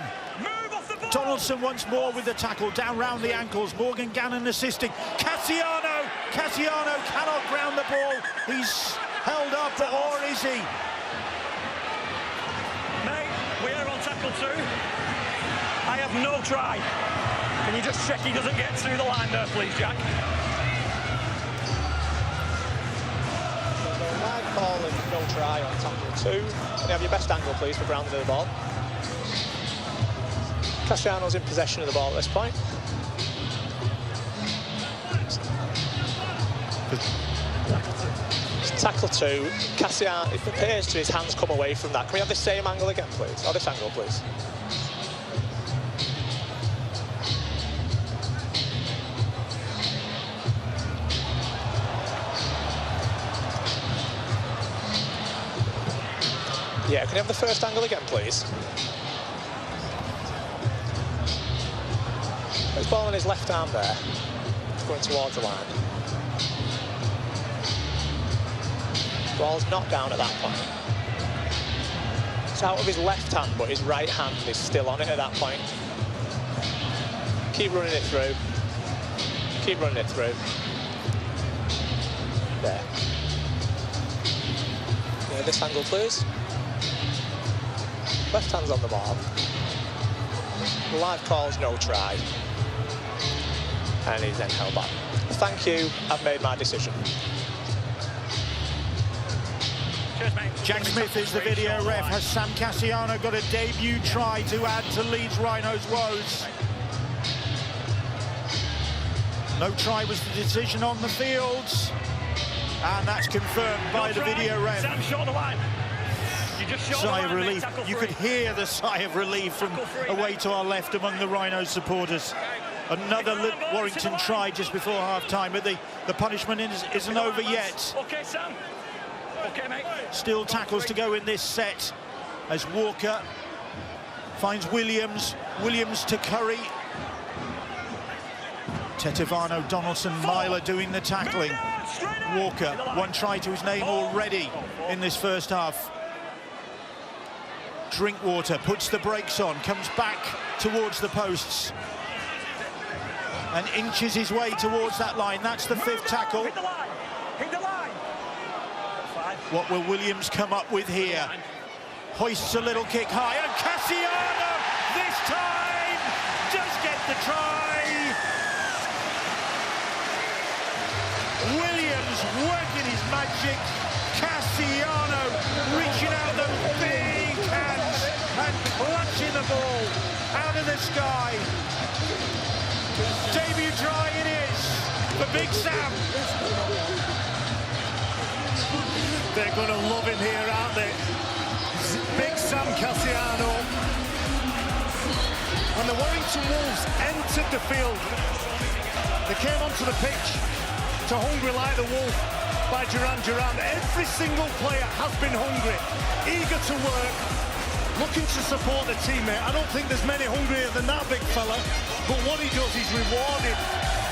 Donaldson once more with the tackle, down round the ankles. Morgan Gannon assisting. Cassiano Cassiano cannot ground the ball. He's held up, or is he? Mate, we are on tackle 2. I have no try. Can you just check he doesn't get through the line there, please, Jack? Live call and no try on tackle 2. Can you have your best angle, please, for grounding the ball? Cassiano's in possession of the ball at this point. It's tackle 2. Cassiano, it appears to his hands come away from that. Can we have the same angle again, please? Or this angle, please? Yeah, can you have the first angle again, please? His ball on his left arm there. It's going towards the line. Ball's not down at that point. It's out of his left hand, but his right hand is still on it at that point. Keep running it through. Keep running it through. There. Yeah, this angle, please. Left hand's on the ball. The live call's no try. And he's then held back. Thank you, I've made my decision. Cheers, mate. Jack Smith is the video ref. Has Sam Cassiano got a debut try to add to Leeds Rhinos' woes? No try was the decision on the fields. And that's confirmed by the video ref. Sam short the line. Sigh of relief. You could hear the sigh of relief from away to our left among the Rhinos supporters. Another Warrington try just before half-time, but the punishment isn't over yet. Okay, Sam. Okay, mate. Still tackles to go in this set as Walker finds Williams. Williams to Curry. Tetevano, Donaldson, Myler doing the tackling. Walker, one try to his name already in this first half. Drinkwater puts the brakes on, comes back towards the posts and inches his way towards that line. That's the 5th tackle. Hit the line. Hit the line. What will Williams come up with here? Hoists a little kick high, and Cassiano this time does get the try. Williams working his magic. Cassiano reaching out the big hands and clutching the ball out of the sky. Debut try it is for Big Sam. They're going to love him here, aren't they? Big Sam Cassiano. When the Warrington Wolves entered the field, they came onto the pitch to hungry like the wolf by Duran. Every single player has been hungry, eager to work, looking to support the teammate. I don't think there's many hungrier than that big fella, but what he does, he's rewarded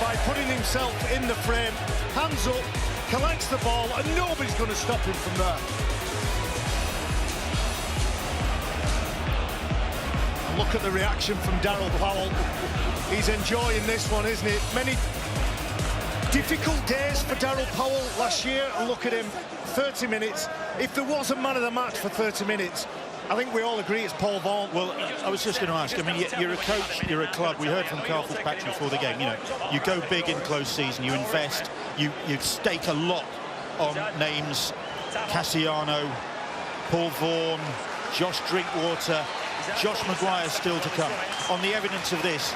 by putting himself in the frame, hands up, collects the ball, and nobody's going to stop him from there. And look at the reaction from Darryl Powell. He's enjoying this one, isn't it? Many difficult days for Darryl Powell last year, and look at him, 30 minutes. If there was a man of the match for 30 minutes, I think we all agree it's Paul Vaughan. Well, I was just going to ask, I mean, you're a coach, you're a club. We heard from Carl Fitzpatrick before the game, you know, you go big in close season, you invest, you stake a lot on names. Cassiano, Paul Vaughan, Josh Drinkwater, Josh Maguire still to come. On the evidence of this,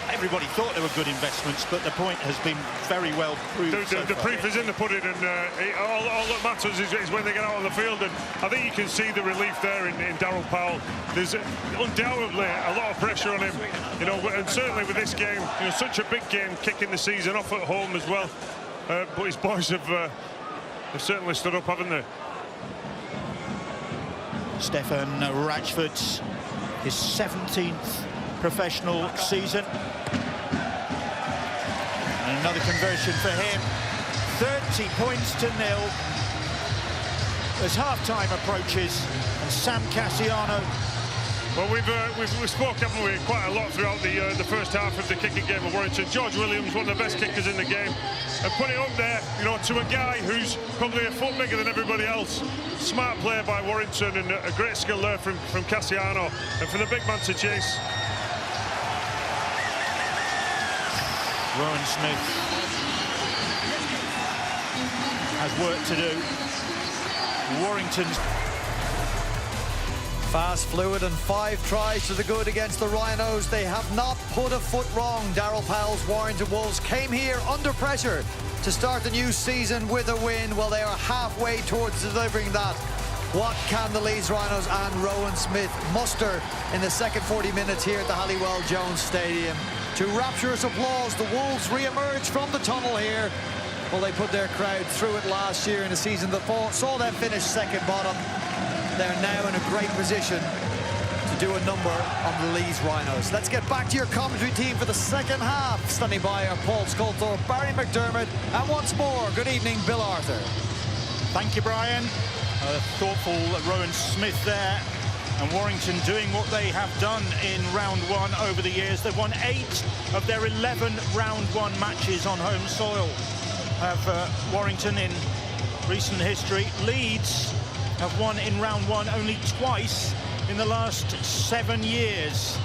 everybody thought they were good investments, but the point has been very well proved. The proof is in the pudding, and all that matters is when they get out on the field. And I think you can see the relief there in Darryl Powell. There's undoubtedly a lot of pressure on him, you know, and certainly with this game, you know, such a big game, kicking the season off at home as well. But his boys have certainly stood up, haven't they? Stefan Ratchford's his 17th professional season. And another conversion for him. 30 points to 0 as half-time approaches, and Sam Cassiano Well, we've spoke, haven't we, quite a lot throughout the first half of the kicking game of Warrington. George Williams, one of the best kickers in the game, and put it up there, you know, to a guy who's probably a foot bigger than everybody else. Smart play by Warrington, and a great skill there from Cassiano, and for the big man to chase. Rowan Smith has work to do. Warrington's fast, fluid, and 5 tries to the good against the Rhinos. They have not put a foot wrong. Darryl Powell's Warrington Wolves came here under pressure to start the new season with a win. Well, they are halfway towards delivering that. What can the Leeds Rhinos and Rowan Smith muster in the second 40 minutes here at the Halliwell Jones Stadium? To rapturous applause, the Wolves re-emerge from the tunnel here. Well, they put their crowd through it last year in a season that saw them finish second bottom. They're now in a great position to do a number on the Leeds Rhinos. Let's get back to your commentary team for the second half. Standing by are Paul Sculthorpe, Barry McDermott, and once more, good evening, Bill Arthur. Thank you, Brian. Thoughtful Rowan Smith there, and Warrington doing what they have done in round 1 over the years. They've won 8 of their 11 round 1 matches on home soil. Have Warrington in recent history. Leeds have won in round 1 only twice in the last 7 years,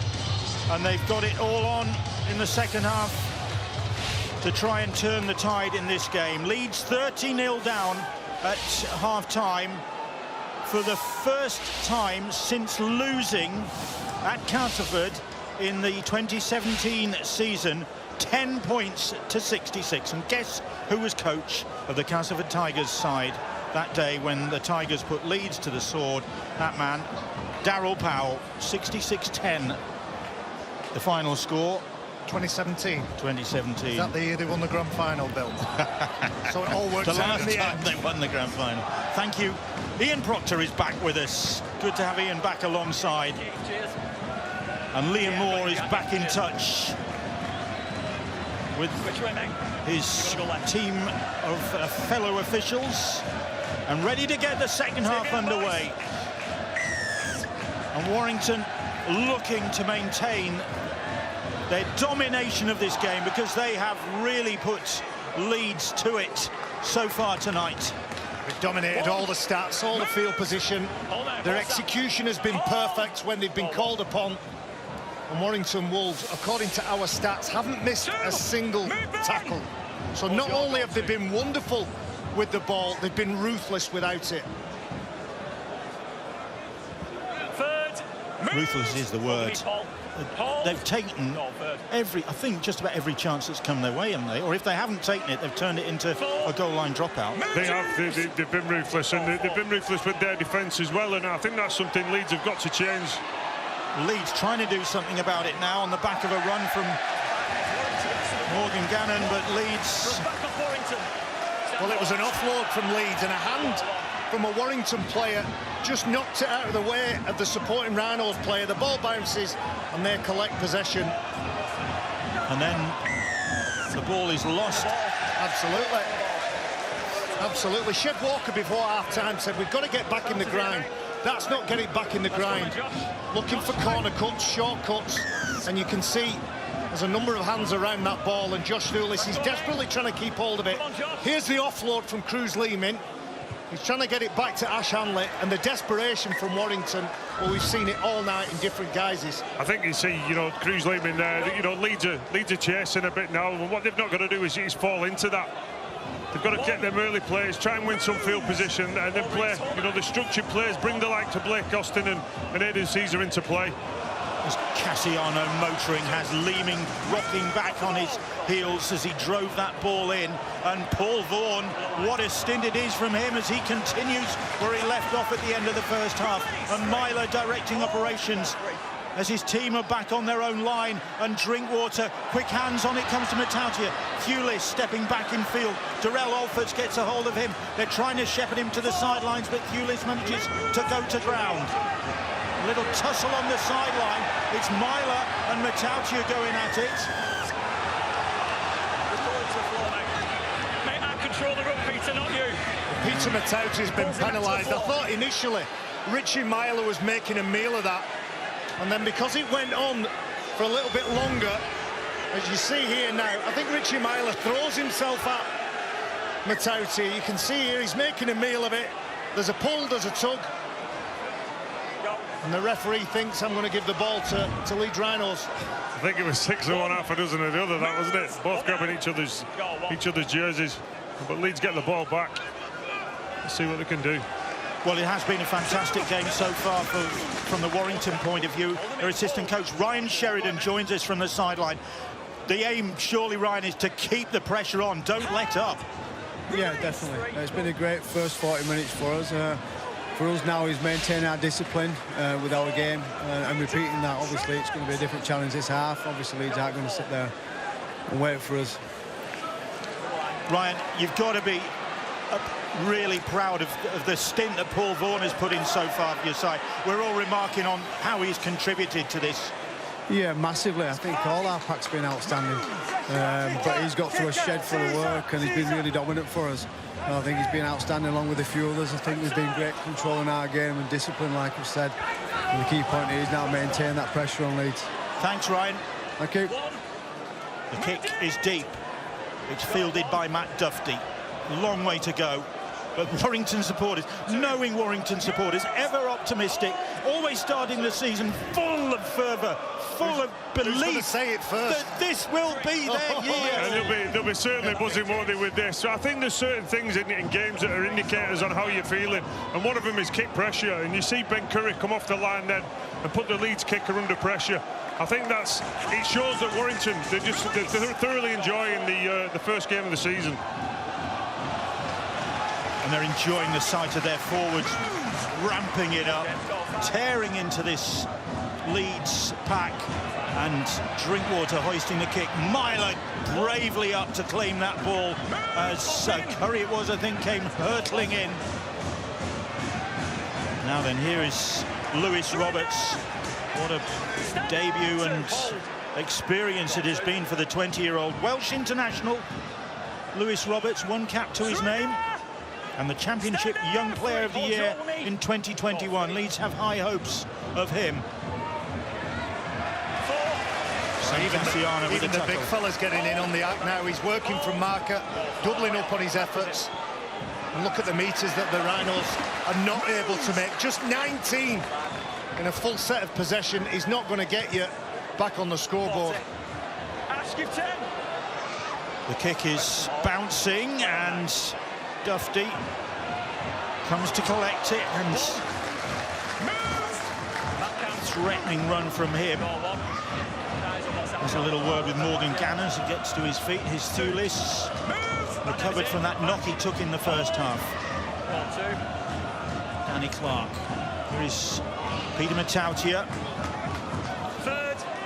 and they've got it all on in the second half to try and turn the tide in this game. Leeds 30-0 down at half-time for the first time since losing at Castleford in the 2017 season, 10 points to 66. And guess who was coach of the Castleford Tigers side that day when the Tigers put Leeds to the sword? That man, Darryl Powell. 66-10 the final score. 2017. 2017. Is that the year they won the grand final, Bill? So it all worked the out last in the time end. they won the grand final. Thank you. Ian Proctor is back with us. Good to have Ian back alongside. And Liam Moore is back in touch with his team of fellow officials and ready to get the second half underway. And Warrington looking to maintain their domination of this game, because they have really put Leeds to it so far tonight. They've dominated all the stats, all the field position. Their execution has been perfect when they've been called upon. And Warrington Wolves, according to our stats, haven't missed a single tackle. So not only have they been wonderful with the ball, they've been ruthless without it. Ruthless is the word. They've taken I think just about every chance that's come their way, haven't they? Or if they haven't taken it, they've turned it into a goal line dropout. They have. They've been ruthless, and they've been ruthless with their defence as well. And I think that's something Leeds have got to change. Leeds trying to do something about it now on the back of a run from Morgan Gannon, but Leeds. Well, it was an offload from Leeds, and a hand from a Warrington player just knocked it out of the way of the supporting Rhinos player. The ball bounces and they collect possession. And then the ball is lost. Absolutely. Absolutely. Shed Walker before half-time said we've got to get back in the grind. That's not getting back in the grind. Looking for corner cuts, short cuts, and you can see there's a number of hands around that ball, and Josh Thulis is desperately trying to keep hold of it. Here's the offload from Cruz Lehman. He's trying to get it back to Ash Hanley, and the desperation from Warrington, well, we've seen it all night in different guises. I think you see, you know, Cruz Lehman there, you know, Leeds are chasing a bit now, and what they've not got to do is fall into that. They've got to get them early plays, try and win some field position, and then play, you know, the structured plays, bring the like to Blake Austin and Aidan Caesar into play. As Cassiano motoring, has Leeming rocking back on his heels as he drove that ball in. And Paul Vaughan, what a stint it is from him as he continues where he left off at the end of the first half. And Myler directing operations as his team are back on their own line. And Drinkwater, quick hands on it, comes to Matautia. Thulis stepping back in field. Darrell Alfords gets a hold of him. They're trying to shepherd him to the sidelines, but Thulis manages to go to ground. A little tussle on the sideline. It's Myler and Matautia going at it. Mate, I control the run, Peter, not you. Peter Matautia's been penalised. I thought initially Richie Myler was making a meal of that. And then because it went on for a little bit longer, as you see here now, I think Richie Myler throws himself at Matauti. You can see here he's making a meal of it. There's a pull, there's a tug. And the referee thinks I'm going to give the ball to Leeds Rhinos. I think it was 6 of one, half a dozen of the other, that wasn't it? Both grabbing each other's jerseys. But Leeds get the ball back. Let's see what they can do. Well, it has been a fantastic game so far from the Warrington point of view. Their assistant coach, Ryan Sheridan, joins us from the sideline. The aim, surely, Ryan, is to keep the pressure on. Don't let up. Yeah, definitely. It's been a great first 40 minutes for us. For us now is maintaining our discipline with our game and repeating that. Obviously, it's going to be a different challenge this half. Obviously, Leeds aren't going to sit there and wait for us. Ryan, you've got to be really proud of the stint that Paul Vaughan has put in so far for your side. We're all remarking on how he's contributed to this. Yeah, massively. I think all our pack's been outstanding. But he's got through a shed full of work and he's been really dominant for us. I think he's been outstanding along with a few others. I think we've been great controlling our game and discipline, like we've said. And the key point is now maintain that pressure on Leeds. Thanks, Ryan. Thank you. The kick is deep. It's fielded by Matt Duffy. Long way to go. But Warrington supporters, knowing Warrington supporters, ever optimistic, always starting the season full of fervour, full of belief say it first. That this will be their year. And they'll be certainly buzzing, won't they, with this. So I think there's certain things in games that are indicators on how you're feeling, and one of them is kick pressure. And you see Ben Curry come off the line then and put the Leeds kicker under pressure. I think it shows that Warrington, they're thoroughly enjoying the first game of the season. And they're enjoying the sight of their forwards ramping it up, tearing into this Leeds pack, and Drinkwater hoisting the kick. Myler bravely up to claim that ball as Curry it was, I think, came hurtling in. Now then, here is Lewis Roberts. What a debut and experience it has been for the 20-year-old Welsh international. Lewis Roberts, one cap to his name, and the Championship Young Player of the Year in 2021. Leeds have high hopes of him. Even the big fella's getting in on the act now. He's working from marker, doubling up on his efforts. And look at the metres that the Rhinos are not able to make. Just 19 in a full set of possession is not going to get you back on the scoreboard. The kick is bouncing and Duffy comes to collect it, and threatening run from him. There's a little word with Morgan Gannon as he gets to his feet. His Thulis recovered from that knock he took in the first half. Danny Clark. Here is Peter Matautia.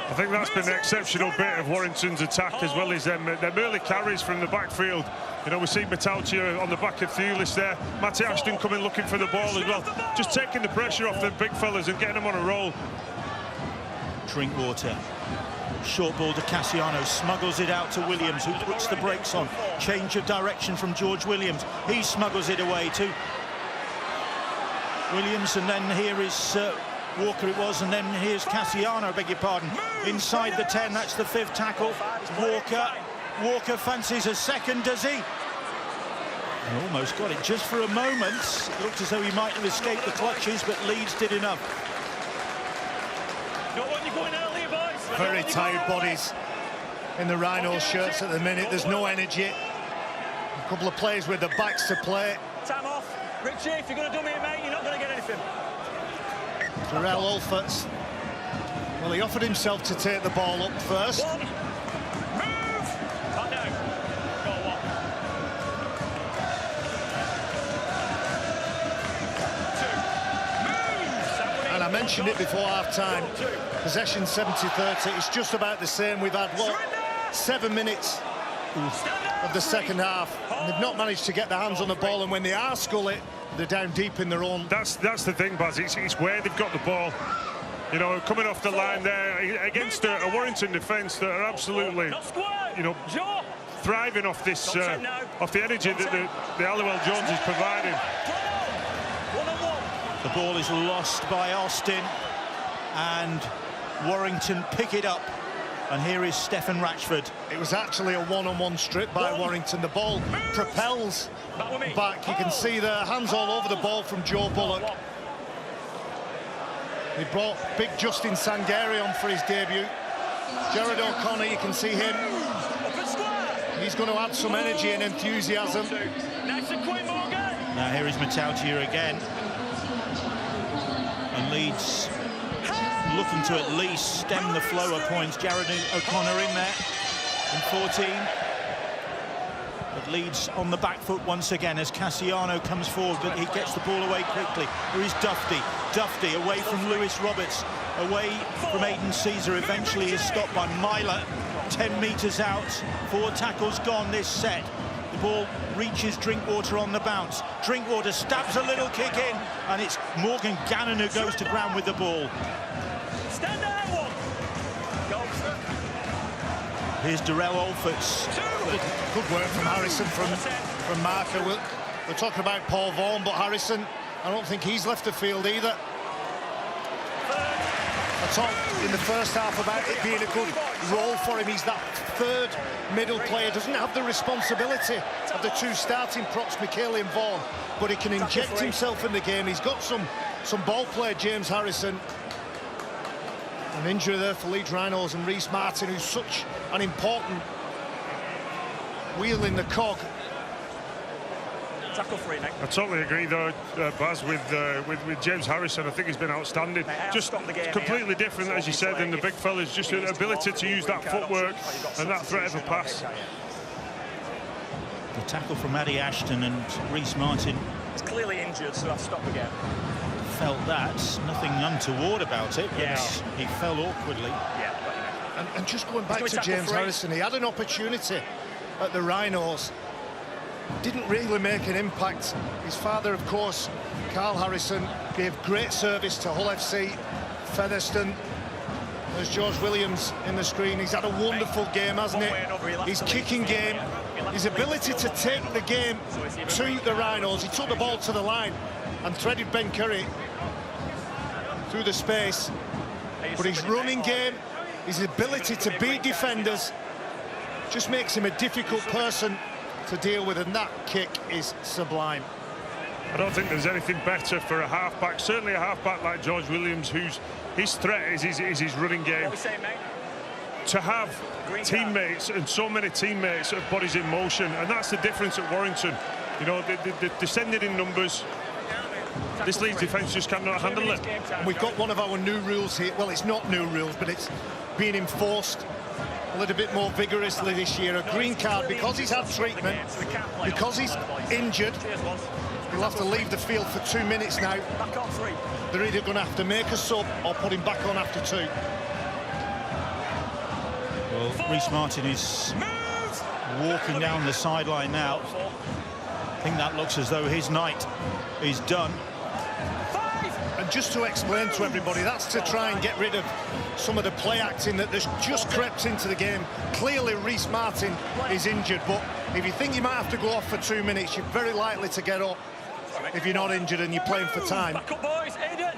I think that's been an exceptional bit of Warrington's attack, as well as their early carries from the backfield. You know, we see Matautia on the back of Thulis there. Matty Ashton coming looking for the ball as well. Just taking the pressure off the big fellas and getting them on a roll. Drinkwater. Short ball to Cassiano, smuggles it out to Williams, who puts the brakes on. Change of direction from George Williams. He smuggles it away to Williams, and then here is Walker it was, and then here's Cassiano, I beg your pardon. Inside the 10, that's the 5th tackle. Walker fancies a second, does he? He almost got it just for a moment. It looked as though he might have escaped the clutches, but Leeds did enough. Very tired bodies in the Rhinos shirts at the minute. There's no energy. A couple of players with their backs to play. Time off. Richie, if you're going to do me, mate, you're not going to get anything. Terrell Olferts. Well, he offered himself to take the ball up first. One. Move. Back down. Go on. 2. Move. And I mentioned it before half-time. Possession 70-30. It's just about the same. We've had, what, 7 minutes of the second half. And they've not managed to get their hands on the ball, and when they are skull it, they're down deep in their own. That's the thing, Baz. It's where they've got the ball. You know, coming off the line there against a Warrington defence that are absolutely, you know, thriving off this, off the energy that the Halliwell Jones is providing. The ball is lost by Austin. and Warrington pick it up. And here is Stefan Ratchford. It was actually a one-on-one strip by Warrington. The ball propels back. You can see the hands all over the ball from Joe Bullock. They brought big Justin Sangari on for his debut. Jared O'Connor, you can see him. He's going to add some energy and enthusiasm. Now here is Matautia again. And Leeds looking to at least stem the flow of points. Jared O'Connor in there in 14. But Leeds on the back foot once again as Cassiano comes forward, but he gets the ball away quickly. Here is Dufty. Dufty away from Lewis Roberts, away from Aidan Caesar. Eventually is stopped by Myler. 10 metres out. 4 tackles gone this set. The ball reaches Drinkwater on the bounce. Drinkwater stabs a little kick in, and it's Morgan Gannon who goes to ground with the ball. Stand out one. Here's Darrell Alfords. Good work from Harrison, from Marker. We're talking about Paul Vaughan, but Harrison, I don't think he's left the field either. I talked in the first half about it being a good role for him. He's that third middle player, doesn't have the responsibility of the 2 starting props, McKaylee and Vaughan, but he can inject himself in the game. He's got some ball play, James Harrison. An injury there for Leeds Rhinos, and Rhys Martin, who's such an important wheel in the cog. Tackle free, Nick. I totally agree, though, Baz, with James Harrison. I think he's been outstanding. Just completely different, as you said, than the big fellas. Just an ability to use that footwork and that threat of a pass. The tackle from Addy Ashton, and Rhys Martin. He's clearly injured, so I've stopped the game. Felt that. Nothing untoward about it, but he fell awkwardly. And just going back to James Harrison, he had an opportunity at the Rhinos. Didn't really make an impact. His father, of course, Carl Harrison, gave great service to Hull FC, Featherstone. There's George Williams in the screen. He's had a wonderful game, hasn't he? His kicking game, his ability to take the game to the Rhinos. He took the ball to the line and threaded Ben Curry through the space. But his running game, his ability to beat defenders, just makes him a difficult person to deal with, and that kick is sublime. I don't think there's anything better for a half-back, certainly a half-back like George Williams, whose his threat is his running game. What we saying, mate? To have teammates, and so many teammates of bodies in motion, and that's the difference at Warrington. You know, they're descended in numbers. This Leeds defence just cannot handle it. And we've got one of our new rules here. Well, it's not new rules, but it's being enforced a little bit more vigorously this year. A green card because he's had treatment, because he's injured. He'll have to leave the field for 2 minutes now. They're either going to have to make a sub or put him back on after 2. Well, Rhys Martin is walking down the sideline now. I think that looks as though his night is done. And just to explain to everybody, that's to try and get rid of some of the play acting that has just crept into the game. Clearly Rhys Martin is injured, but if you think you might have to go off for 2 minutes, you're very likely to get up if you're not injured and you're playing for time. Back up, boys. Aiden.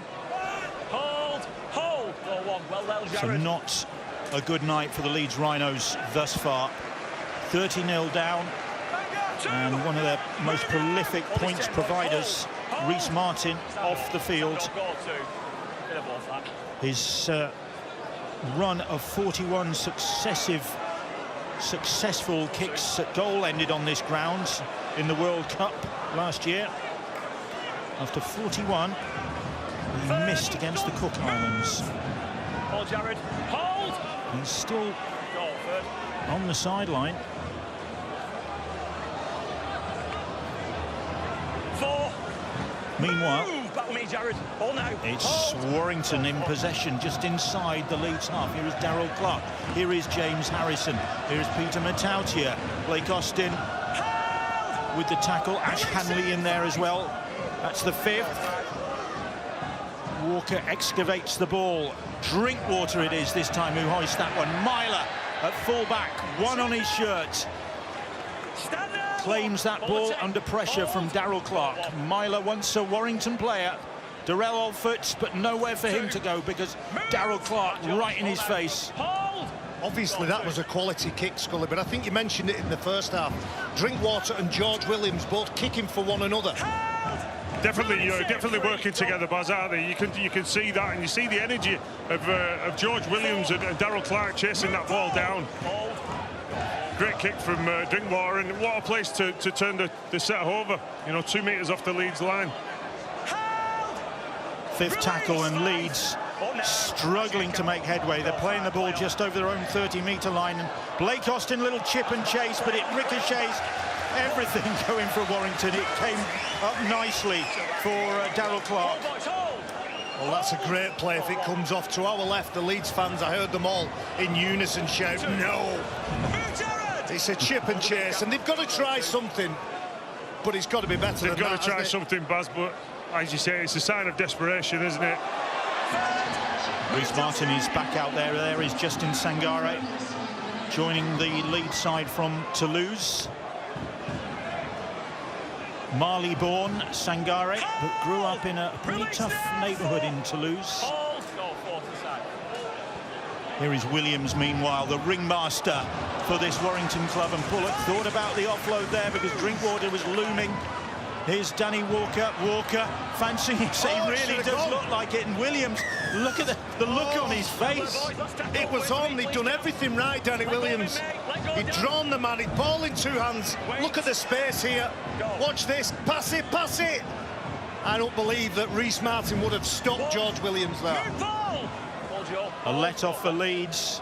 Hold. Go on. Well, So Jared. not a good night for the Leeds Rhinos thus far. 30-0 down, and one of their most prolific points providers, Rhys Martin, off the field. His run of 41 successful kicks at goal ended on this ground in the World Cup last year. After 41, he missed against the Cook Islands. Hold, Jared. Hold. He's still on the sideline. 4. Meanwhile, Back with me, Jared. Ball now. it's Warrington in possession just inside the Leeds half. Here is Darrell Clark. Here is James Harrison. Here is Peter Matautia. Blake Austin with the tackle. Ash Hanley in there as well. That's the 5th. Walker excavates the ball. Drinkwater it is this time who hoists that one. Myler at full-back, one on his shirt. Claims that ball under pressure from Darrell Clark. Myler, once a Warrington player, Darrell Alford, but nowhere for him to go because Darrell Clark right in his face. Obviously, that was a quality kick, Scully, but I think you mentioned it in the first half. Drinkwater and George Williams both kicking for one another. Definitely working together, Baz, aren't they? You can see that, and you see the energy of George Williams and Darrell Clark chasing that ball down. Great kick from Drinkwater, and what a place to turn the set over. 2 metres off the Leeds line. Fifth tackle, and Leeds struggling to make headway. They're playing the ball just over their own 30-metre line. And Blake Austin, little chip and chase, but it ricochets. Everything going for Warrington. It came up nicely for Darrell Clark. Well, that's a great play if it comes off. To our left, the Leeds fans, I heard them all in unison shout, no! It's a chip and chase, and they've got to try something, but it's got to be better than that. They've got to try something, Baz, but as you say, it's a sign of desperation, isn't it? Reece Martin is back out there. There is Justin Sangare joining the lead side from Toulouse. Marley-born Sangare, but grew up in a pretty tough neighbourhood in Toulouse. Here is Williams, meanwhile, the ringmaster for this Warrington club, and Bullock thought about the offload there because Drinkwater was looming. Here's Danny Walker. Walker fancying it. He really does look like it. And Williams, look at the look on his face. It was on. He'd done everything right, Danny Williams. He'd drawn the man. He'd ball in two hands. Look at the space here. Watch this. Pass it, pass it. I don't believe that Reece Martin would have stopped George Williams there. A let-off for Leeds.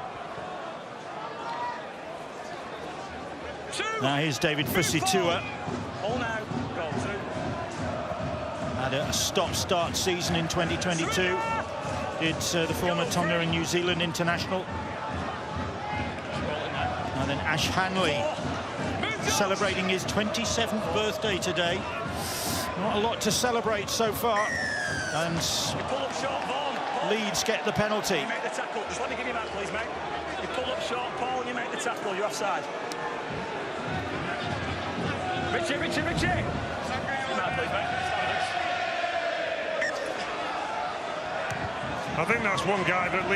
Now here's David Fusitua. Had a stop-start season in 2022. It's the former Tonga and New Zealand international. And then Ash Hanley celebrating his 27th birthday today. Not a lot to celebrate so far. And Leeds get the penalty. You make the tackle. Just let me give you that, please, mate. You pull up short, Paul, and you make the tackle. You're offside. Richie. Come out, please, mate. I think that's one guy that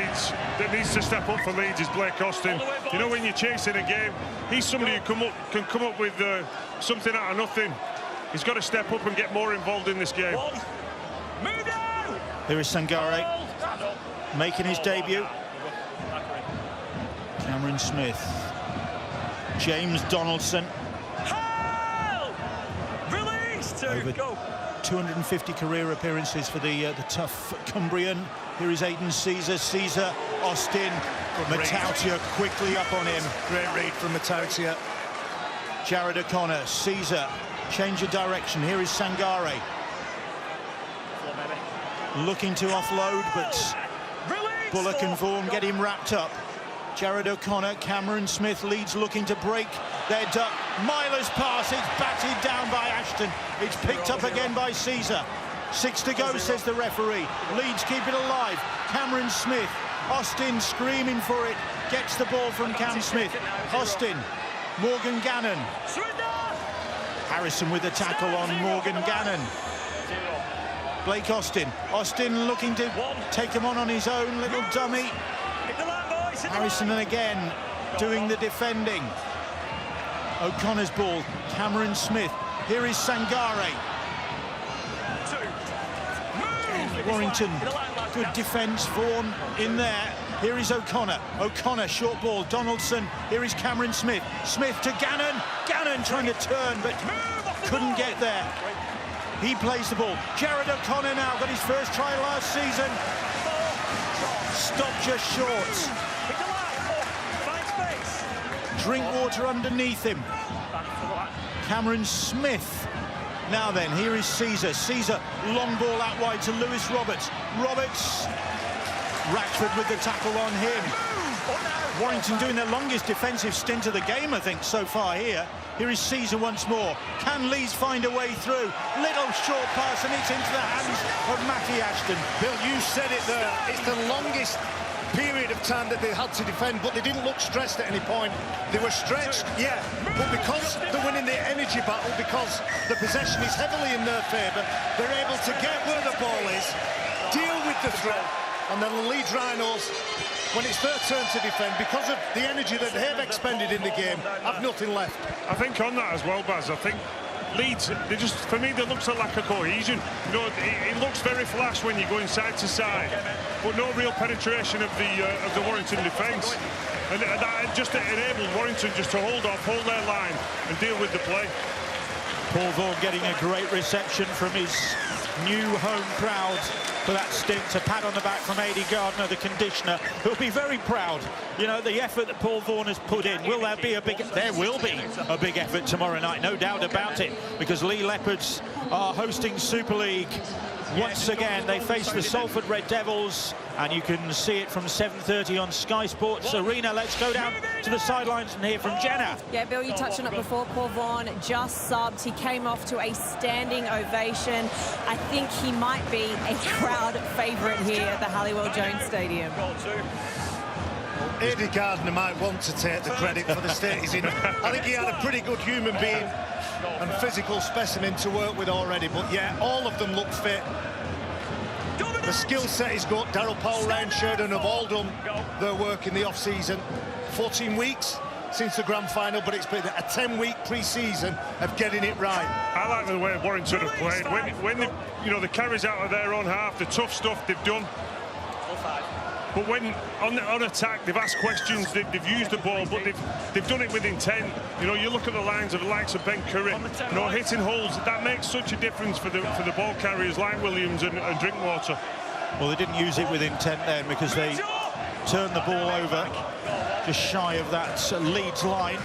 needs to step up for Leeds is Blake Austin. When you're chasing a game, he's somebody who can come up with something out of nothing. He's got to step up and get more involved in this game. Here is Sangare making his debut. Cameron Smith. James Donaldson. Over 250 career appearances for the tough Cumbrian. Here is Aidan Caesar. Caesar, Austin, Matautia quickly up on him. Great read from Matautia. Jared O'Connor, Caesar, change of direction. Here is Sangare. Looking to offload, but Bullock and Vaughan get him wrapped up. Jared O'Connor, Cameron Smith, Leeds looking to break their duck. Myler's pass, it's batted down by Ashton. It's picked up again by Caesar. 6 to go, says the referee. Leeds keep it alive. Cameron Smith, Austin screaming for it. Gets the ball from Cam Smith. Austin, Morgan Gannon. Harrison with the tackle on Morgan Gannon. Blake Austin. Austin looking to take him on his own. Little dummy. Harrison again doing the defending. O'Connor's ball. Cameron Smith. Here is Sangare. Warrington, good defence. Vaughan in there. Here is O'Connor. O'Connor, short ball. Donaldson. Here is Cameron Smith. Smith to Gannon. Gannon trying to turn, but couldn't get there. He plays the ball. Jared O'Connor now got his first try last season. Stopped just short. Drinkwater underneath him. Cameron Smith. Now then, here is Caesar. Caesar, long ball out wide to Lewis Roberts. Roberts. Ratchford with the tackle on him. Warrington doing their longest defensive stint of the game, I think, so far here. Here is Caesar once more. Can Leeds find a way through? Little short pass, and it's into the hands of Matty Ashton. Bill, you said it there. It's the longest period of time that they had to defend, but they didn't look stressed at any point. They were stretched, yeah, but because they're winning the energy battle, because the possession is heavily in their favour, they're able to get where the ball is, deal with the threat, and then the Leeds Rhinos, when it's their turn to defend, because of the energy that they've expended in the game, have nothing left. I think on that as well, Baz, I think Leeds, they just, for me, there looks a lack of cohesion. You know, it looks very flash when you're going side to side, but no real penetration of the Warrington defence. And that just enabled Warrington just to hold their line and deal with the play. Paul Vaughan getting a great reception from his new home crowd for that stint. A pat on the back from A.D. Gardner, the conditioner, who'll be very proud. You know, the effort that Paul Vaughan has put in. Will there be a big... There will be a big effort tomorrow night, no doubt about it, because Lee Leopards are hosting Super League. Once again, they face the Salford Red Devils, and you can see it from 7:30 on Sky Sports Arena. Let's go down to the sidelines and hear from Jenna. Yeah, Bill, you touched on it before. Paul Vaughan just subbed. He came off to a standing ovation. I think he might be a crowd favourite here at the Halliwell Jones Stadium. A.D. Gardner might want to take the credit for the state he's in. I think he had a pretty good human being and physical specimen to work with already, but yeah, all of them look fit. The skill set is good. Darryl Powell, Ryan Sheridan have all done their work in the off-season. 14 weeks since the grand final, but it's been a 10-week pre-season of getting it right. I like the way Warrington have played. When they, you know, the carries out of their own half, the tough stuff they've done. But when on attack, they've asked questions, they've used the ball, but they've done it with intent. You know, you look at the lines of the likes of Ben Curry, you know, hitting holes, that makes such a difference for the ball carriers like Williams and Drinkwater. Well, they didn't use it with intent then, because they turned the ball over just shy of that Leeds line,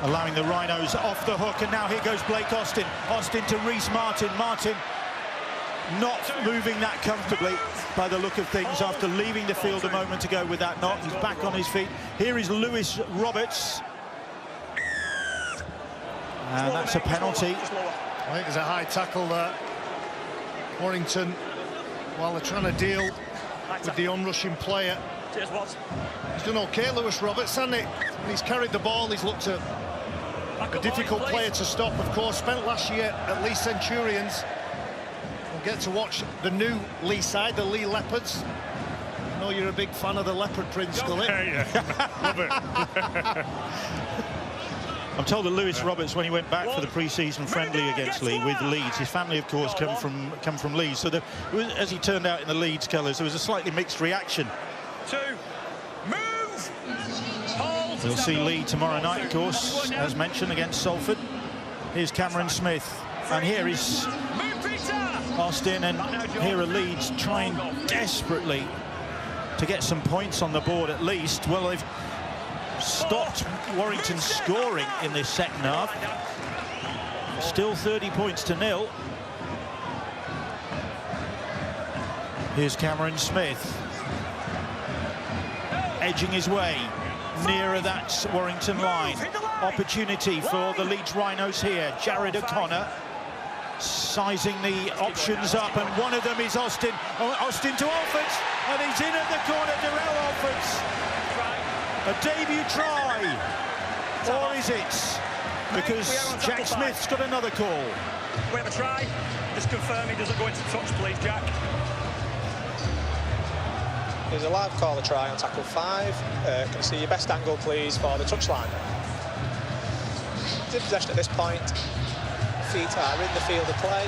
allowing the Rhinos off the hook. And now here goes Blake Austin. Austin to Reece Martin. Martin not moving that comfortably by the look of things after leaving the field a moment ago with that knock. He's back on his feet. Here is Lewis Roberts. And that's a penalty. I think there's a high tackle there. Warrington, while they're trying to deal with the onrushing player. He's done okay, Lewis Roberts, hasn't he? He's carried the ball, he's looked a difficult player to stop, of course. Spent last year at Leeds Centurions. We'll get to watch the new Lee side, the Lee Leopards. I know you're a big fan of the leopard print, Scully. Yeah, love it. I'm told that Lewis Roberts, when he went back for the pre-season friendly against Lee with Leeds, his family, of course, come from Leeds. So there was, as he turned out in the Leeds colours, there was a slightly mixed reaction. We'll see Lee tomorrow night, of course, as mentioned, against Salford. Here's Cameron Smith, and here is Austin, and here are Leeds trying desperately to get some points on the board at least. Well, they've stopped Warrington scoring in this second half. Still 30 points to nil. Here's Cameron Smith, edging his way nearer that Warrington line. Opportunity for the Leeds Rhinos here. Jared O'Connor sizing the options up, and one of them is Austin. Austin to Alfords, and he's in at the corner. Darrell Alfords. A debut try, or is it? Because Jack Smith's got another call. We have a try. Just confirm he doesn't go into touch, please, Jack. There's a live call a try on tackle 5. Can I see your best angle, please, for the touchline? In possession at this point. Feet are in the field of play.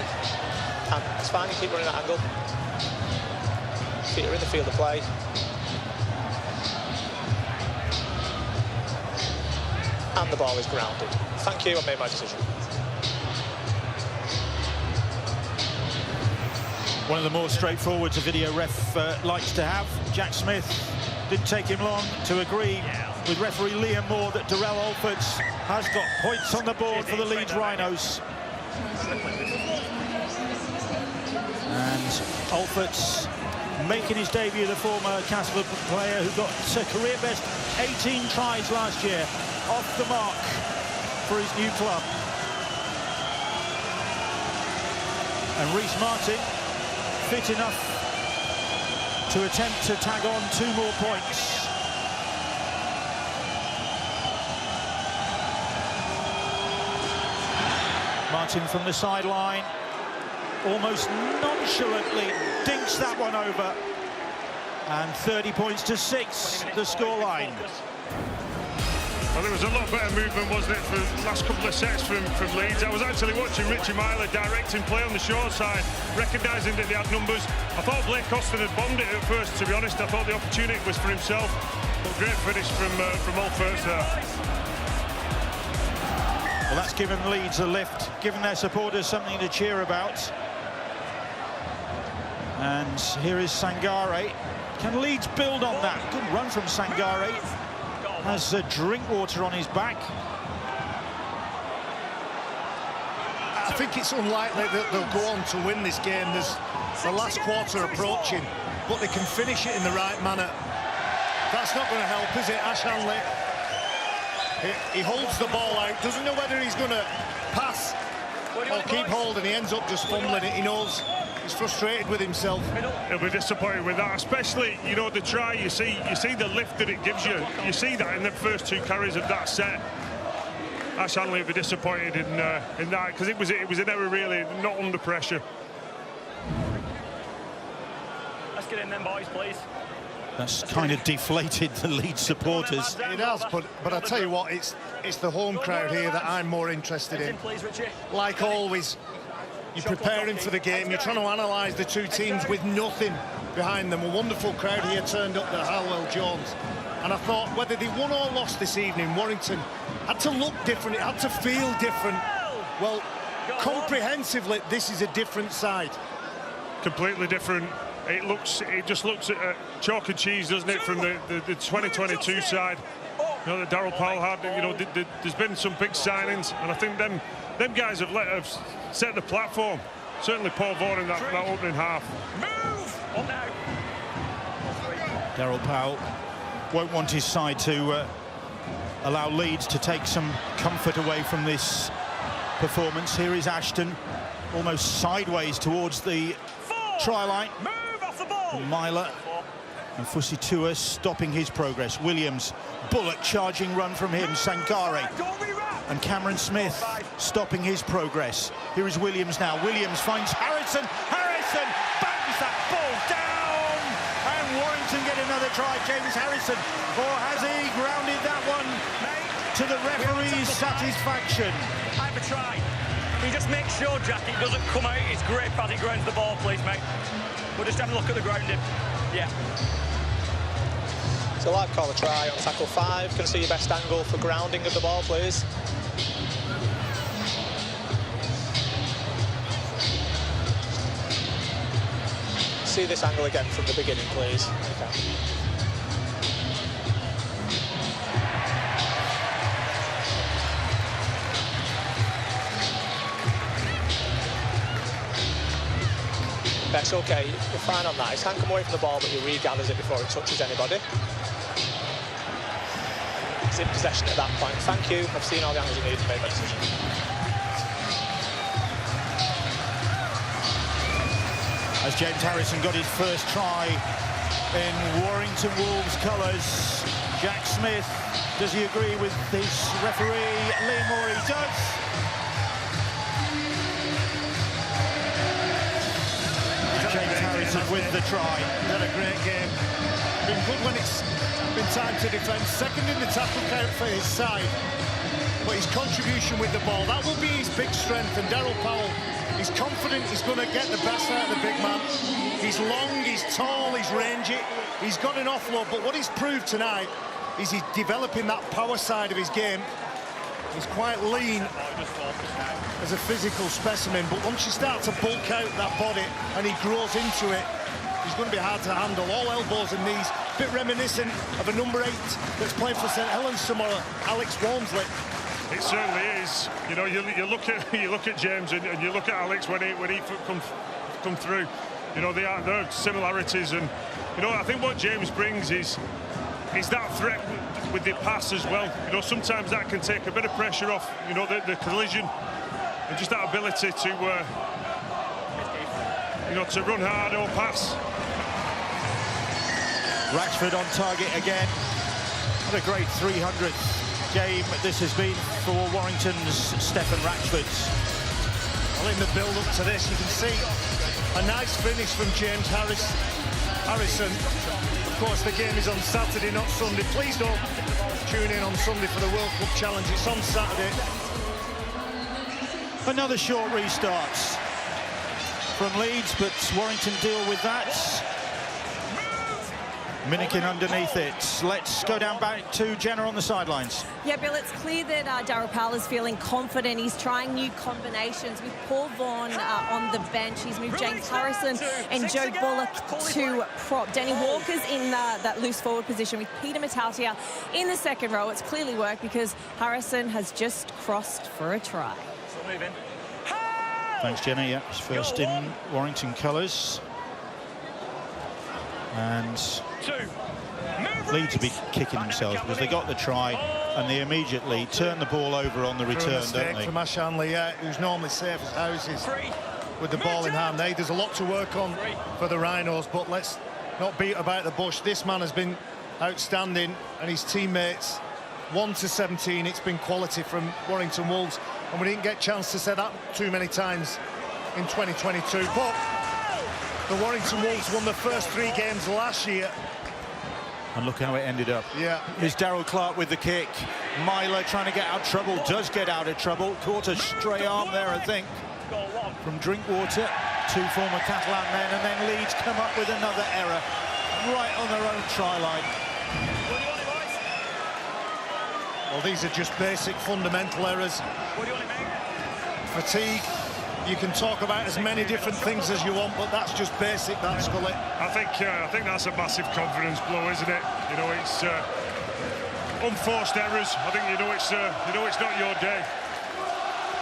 And it's fine, you keep running that angle. Feet are in the field of play. And the ball is grounded. Thank you, I made my decision. One of the more straightforward a video ref likes to have. Jack Smith didn't take him long to agree with referee Liam Moore that Darrell Alfords has got points on the board for the Leeds Rhinos. And Alfords making his debut, the former Castleford player who got a career best 18 tries last year, off the mark for his new club. And Reece Martin fit enough to attempt to tag on 2 more points. Martin from the sideline, almost nonchalantly dinks that one over. And 30 points to 6, the scoreline. Well, there was a lot better movement, wasn't it, for the last couple of sets from Leeds. I was actually watching Richie Myler directing play on the short side, recognising that they had numbers. I thought Blake Austin had bombed it at first, to be honest. I thought the opportunity was for himself. But great finish from all first there. Well, that's given Leeds a lift, given their supporters something to cheer about. And here is Sangare. Can Leeds build on that? Good run from Sangare. Has drink water on his back. I think it's unlikely that they'll go on to win this game. There's the last quarter approaching, but they can finish it in the right manner. That's not going to help, is it? Ash Hanley, he holds the ball out, doesn't know whether he's going to pass or keep hold, and he ends up just fumbling it. He knows he's frustrated with himself. He'll be disappointed with that, especially, you know, the try. You see the lift that it gives you. You see that in the first 2 carries of that set. Ash Hanley will be disappointed in that, because it was an error, really, not under pressure. Let's get in then, boys, please. That's kind of deflated the Leeds supporters. It has, but I tell you what, it's the home crowd here that I'm more interested in. Like always, you're preparing for the game, you're trying to analyse the 2 teams with nothing behind them. A wonderful crowd here turned up at Hallwell Jones. And I thought whether they won or lost this evening, Warrington had to look different, it had to feel different. Well, comprehensively, this is a different side. Completely different. It just looks at chalk and cheese, doesn't it, from the 2022 side. You know, that Daryl Powell had, you know, there's been some big signings, and I think them guys have set the platform. Certainly Paul Vaughan in that opening half. Move! On now. Daryl Powell won't want his side to allow Leeds to take some comfort away from this performance. Here is Ashton, almost sideways towards the try line. Move off the ball! Myler and Fusitua stopping his progress. Williams, bullet charging run from him. Sangare and Cameron Smith stopping his progress. Here is Williams now. Williams finds Harrison. Harrison bangs that ball down, and Warrington get another try. James Harrison, or has he grounded that one to the referee's satisfaction? I have a try. Can you just make sure, Jack, it doesn't come out his grip as he grounds the ball, please, mate? We'll just have a look at the grounding. Yeah. So I'd call a try on tackle 5. Can I see your best angle for grounding of the ball, please? See this angle again from the beginning, please. Okay. That's okay, you're fine on that. His hand come away from the ball, but he regathers it before it touches anybody. He's in possession at that point. Thank you. I've seen all the angles you need to make that decision. As James Harrison got his first try in Warrington Wolves colours, Jack Smith, does he agree with his referee? Liam Moore, he does. James Harrison with the try. He's had a great game. Been good when it's been time to defend. Second in the tackle count for his side. But his contribution with the ball, that will be his big strength. And Daryl Powell, he's confident he's going to get the best out of the big man. He's long, he's tall, he's rangy. He's got an offload. But what he's proved tonight is he's developing that power side of his game. He's quite lean as a physical specimen, but once you start to bulk out that body and he grows into it, he's going to be hard to handle. All elbows and knees, a bit reminiscent of a number 8 that's playing for St Helens tomorrow, Alex Walmsley. It certainly is. You know, you look at James and you look at Alex when he come through. You know, there are similarities, and you know, I think what James brings is that threat with the pass as well. You know, sometimes that can take a bit of pressure off, you know, the collision, and just that ability to, you know, to run hard or pass. Ratchford on target again. What a great 300th game this has been for Warrington's Stephen Ratchford. Well, in the build-up to this, you can see a nice finish from James Harrison. Of course, the game is on Saturday, not Sunday. Please don't tune in on Sunday for the World Cup Challenge. It's on Saturday. Another short restart from Leeds, but Warrington deal with that. Minikin underneath it. Let's go down back to Jenna on the sidelines. Yeah, Bill, it's clear that Daryl Powell is feeling confident. He's trying new combinations with Paul Vaughan on the bench. He's moved James Harrison and Joe Bullock to prop. Danny Walker's in that loose forward position with Peter Matautia in the second row. It's clearly worked because Harrison has just crossed for a try. Thanks, Jenna. Yeah, it's first in Warrington colours. And Leeds will be kicking themselves because they got the try and they immediately turn the ball over on the return, don't they? From Ash Hanley, who's normally safe as houses with the ball in hand. There's a lot to work on for the Rhinos, but let's not beat about the bush. This man has been outstanding, and his teammates. 1 to 17, it's been quality from Warrington Wolves, and we didn't get a chance to say that too many times in 2022. But the Warrington Wolves won the first 3 games last year. And look how it ended up. Yeah. Here's Daryl Clark with the kick. Myler trying to get out of trouble, does get out of trouble. Caught a stray arm there, I think, from Drinkwater. 2 former Catalan men, and then Leeds come up with another error right on their own try line. Well, these are just basic fundamental errors. Fatigue. You can talk about as many different things as you want, but that's just basic, that's Scully. I think that's a massive confidence blow, isn't it? You know, it's unforced errors. I think it's not your day.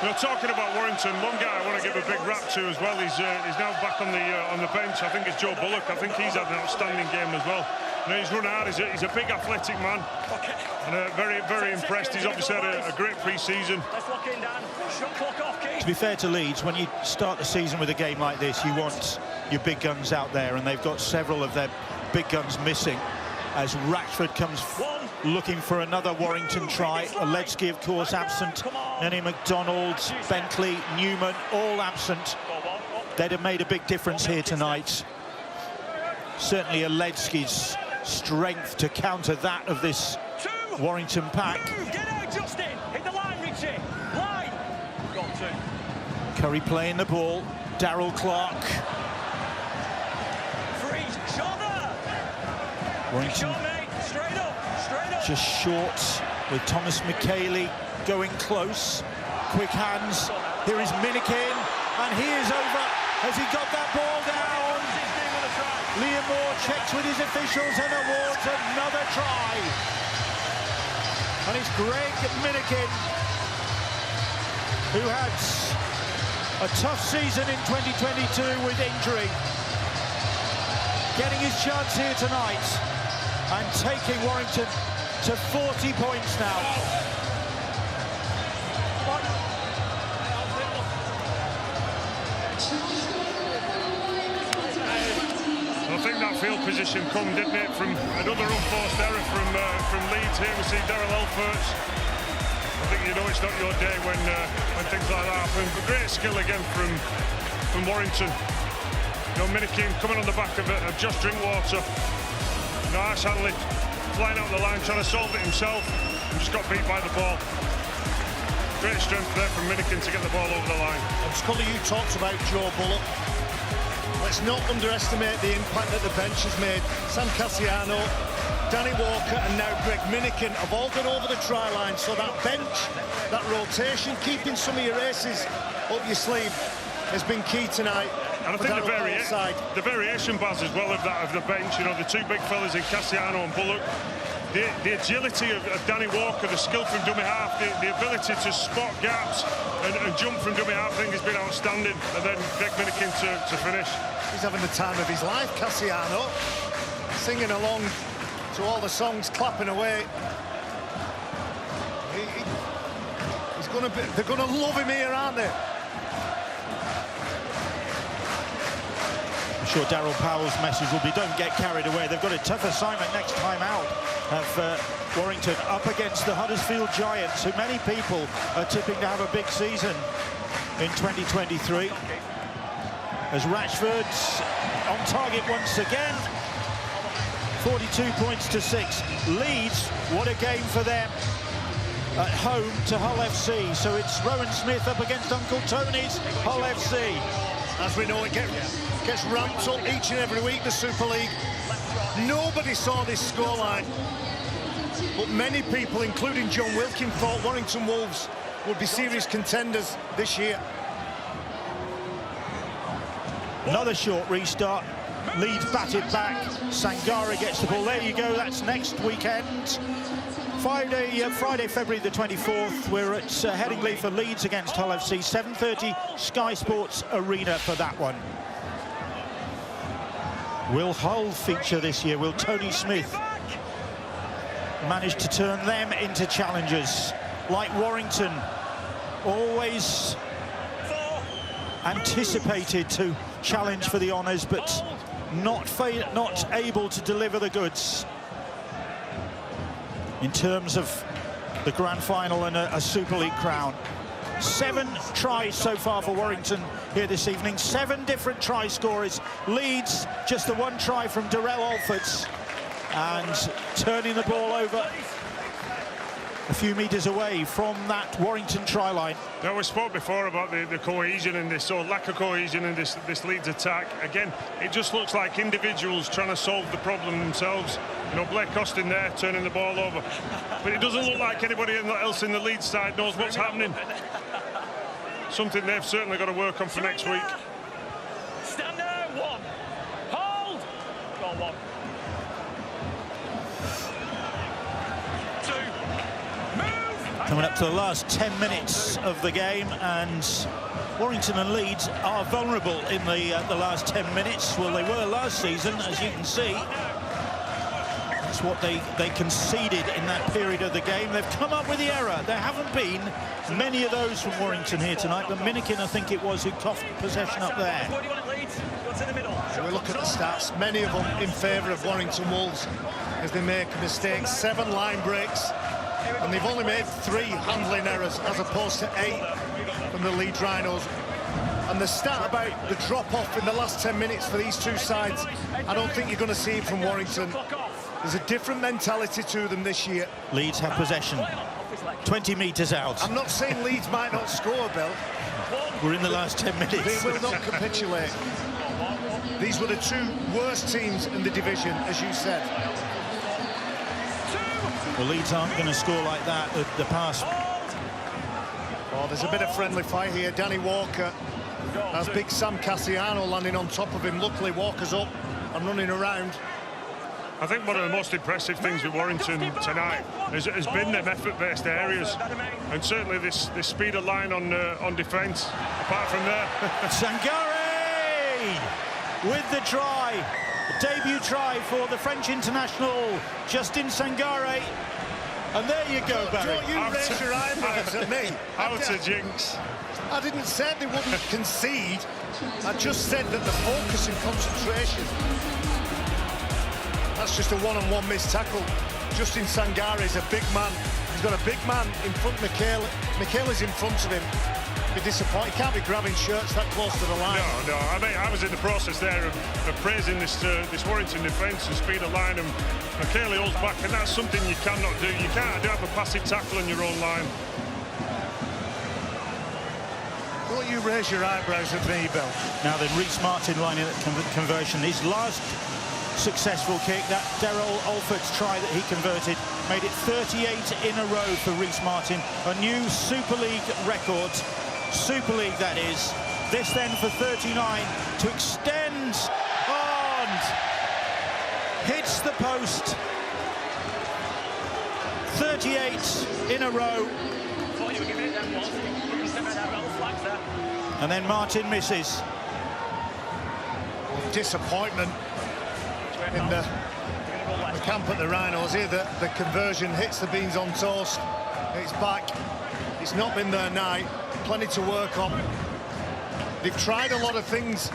You know, talking about Warrington, one guy I want to give a big rap to as well. He's now back on the bench. I think it's Joe Bullock. I think he's had an outstanding game as well. You know, he's run hard. He's a big athletic man, and very impressed. He's obviously had a great pre-season. To be fair to Leeds, when you start the season with a game like this, you want your big guns out there, and they've got several of their big guns missing as Ratchford comes looking for another Warrington try. Aledzki, of course, absent. Nenny McDonald, Bentley, Newman, all absent. They'd have made a big difference here tonight. Certainly Aledzki's strength to counter that of this Warrington pack. Get out, Justin! Hit the line, Richie! Line! Got to. Curry playing the ball. Daryl Clark. Free shoulder! Warrington Straight up! just short with Thomas McKaylee going close. Quick hands. Here is Minikin, and he is over. Has he got that ball down? Liam Moore checks with his officials and awards another try. And it's Greg Minikin, who had a tough season in 2022 with injury, getting his chance here tonight and taking Warrington to 40 points now. I think that field position come, didn't it, from another unforced error from Leeds. Here we see Darrell Elferts. I think you know it's not your day when things like that happen. But great skill again from Warrington. You know, Minikin coming on the back of Josh Drinkwater. You know, Ash Hanley flying out the line, trying to solve it himself, and just got beat by the ball. Great strength there from Minikin to get the ball over the line. And Scully, you talked about Joe Bullock. Let's not underestimate the impact that the bench has made. Sam Cassiano, Danny Walker, and now Greg Minikin have all gone over the try line. So that bench, that rotation, keeping some of your aces up your sleeve has been key tonight. And I think the variation, Baz, as well of the bench. You know, the 2 big fellas in Cassiano and Bullock. The agility of Danny Walker, the skill from dummy half, the ability to spot gaps and jump from dummy half, I think has been outstanding. And then Greg Minikin to finish. He's having the time of his life, Cassiano, singing along to all the songs, clapping away. They're going to love him here, aren't they? sure Darryl Powell's message will be, don't get carried away. They've got a tough assignment next time out of Warrington, up against the Huddersfield Giants, who many people are tipping to have a big season in 2023. As Rashford's on target once again. 42 points to 6. Leeds, what a game for them at home to Hull FC. So it's Rowan Smith up against Uncle Tony's Hull FC. As we know, it gets ramped up each and every week, the Super League. Nobody saw this scoreline, but many people, including John Wilkin, thought Warrington Wolves would be serious contenders this year. Another short restart. Leeds batted back. Sangare gets the ball. There you go. That's next weekend. Friday, February the 24th. We're at Headingley for Leeds against Hull FC. 7:30 Sky Sports Arena for that one. Will Hull feature this year? Will Tony Smith manage to turn them into challengers like Warrington? Always anticipated to challenge for the honours, but not able to deliver the goods in terms of the grand final and a Super League crown. 7 tries so far for Warrington here this evening. 7 different try scorers. Leeds, just the 1 try from Darrell Alfords, and turning the ball over a few metres away from that Warrington try line. Now, we spoke before about the cohesion in this, or lack of cohesion in this Leeds attack. Again, it just looks like individuals trying to solve the problem themselves. You know, Blake Austin there turning the ball over, but it doesn't look like anybody else in the Leeds side knows what's happening. Something they've certainly got to work on for next week. Stand there, 1. Hold. Go on, 1. 2. Move. Coming up to the last 10 minutes of the game, and Warrington and Leeds are vulnerable in the last 10 minutes. Well, they were last season, as you can see. That's what they conceded in that period of the game. They've come up with the error. There haven't been many of those from Warrington here tonight, but Minikin, I think it was, who coughed possession up there. So we look at the stats, many of them in favour of Warrington Wolves as they make mistakes. 7 line breaks, and they've only made 3 handling errors as opposed to 8 from the Leeds Rhinos. And the stat about the drop-off in the last 10 minutes for these two sides, I don't think you're going to see it from Warrington. There's a different mentality to them this year. Leeds have possession 20 metres out. I'm not saying Leeds might not score, Bill. We're in the last 10 minutes. They will not capitulate. These were the 2 worst teams in the division, as you said. Well, Leeds aren't going to score like that. The pass. Oh, there's a bit of friendly fire here. Danny Walker has big Sam Cassiano landing on top of him. Luckily, Walker's up and running around. I think one of the most impressive things with Warrington tonight has been them effort-based areas, and certainly this speed of line on defence. Apart from there, Sangare with the try, the debut try for the French international Justin Sangare, and there you go, Barry. Don't you raise your eyebrows at me? Out of jinx. I didn't say they wouldn't concede. I just said that the focus and concentration. That's just a one-on-one missed tackle. Justin Sangare is a big man. He's got a big man in front of Michaela. Michaela's in front of him. Be disappointed. He can't be grabbing shirts that close to the line. No. I mean, I was in the process there of praising this Warrington defence and speed of line, and Michaela holds back, and that's something you cannot do. You can't have a passive tackle on your own line. Don't you raise your eyebrows at me, Bill. Now then, Reece Martin lining at conversion. His last successful kick, that Darrell Alfords try that he converted, made it 38 in a row for Reece Martin. A new Super League record. Super League, that is. This then for 39 to extend and hits the post. 38 in a row. And then Martin misses. Disappointment in the camp at the Rhinos here. The conversion hits the beans on toast. It's back. It's not been their night. Plenty to work on. They've tried a lot of things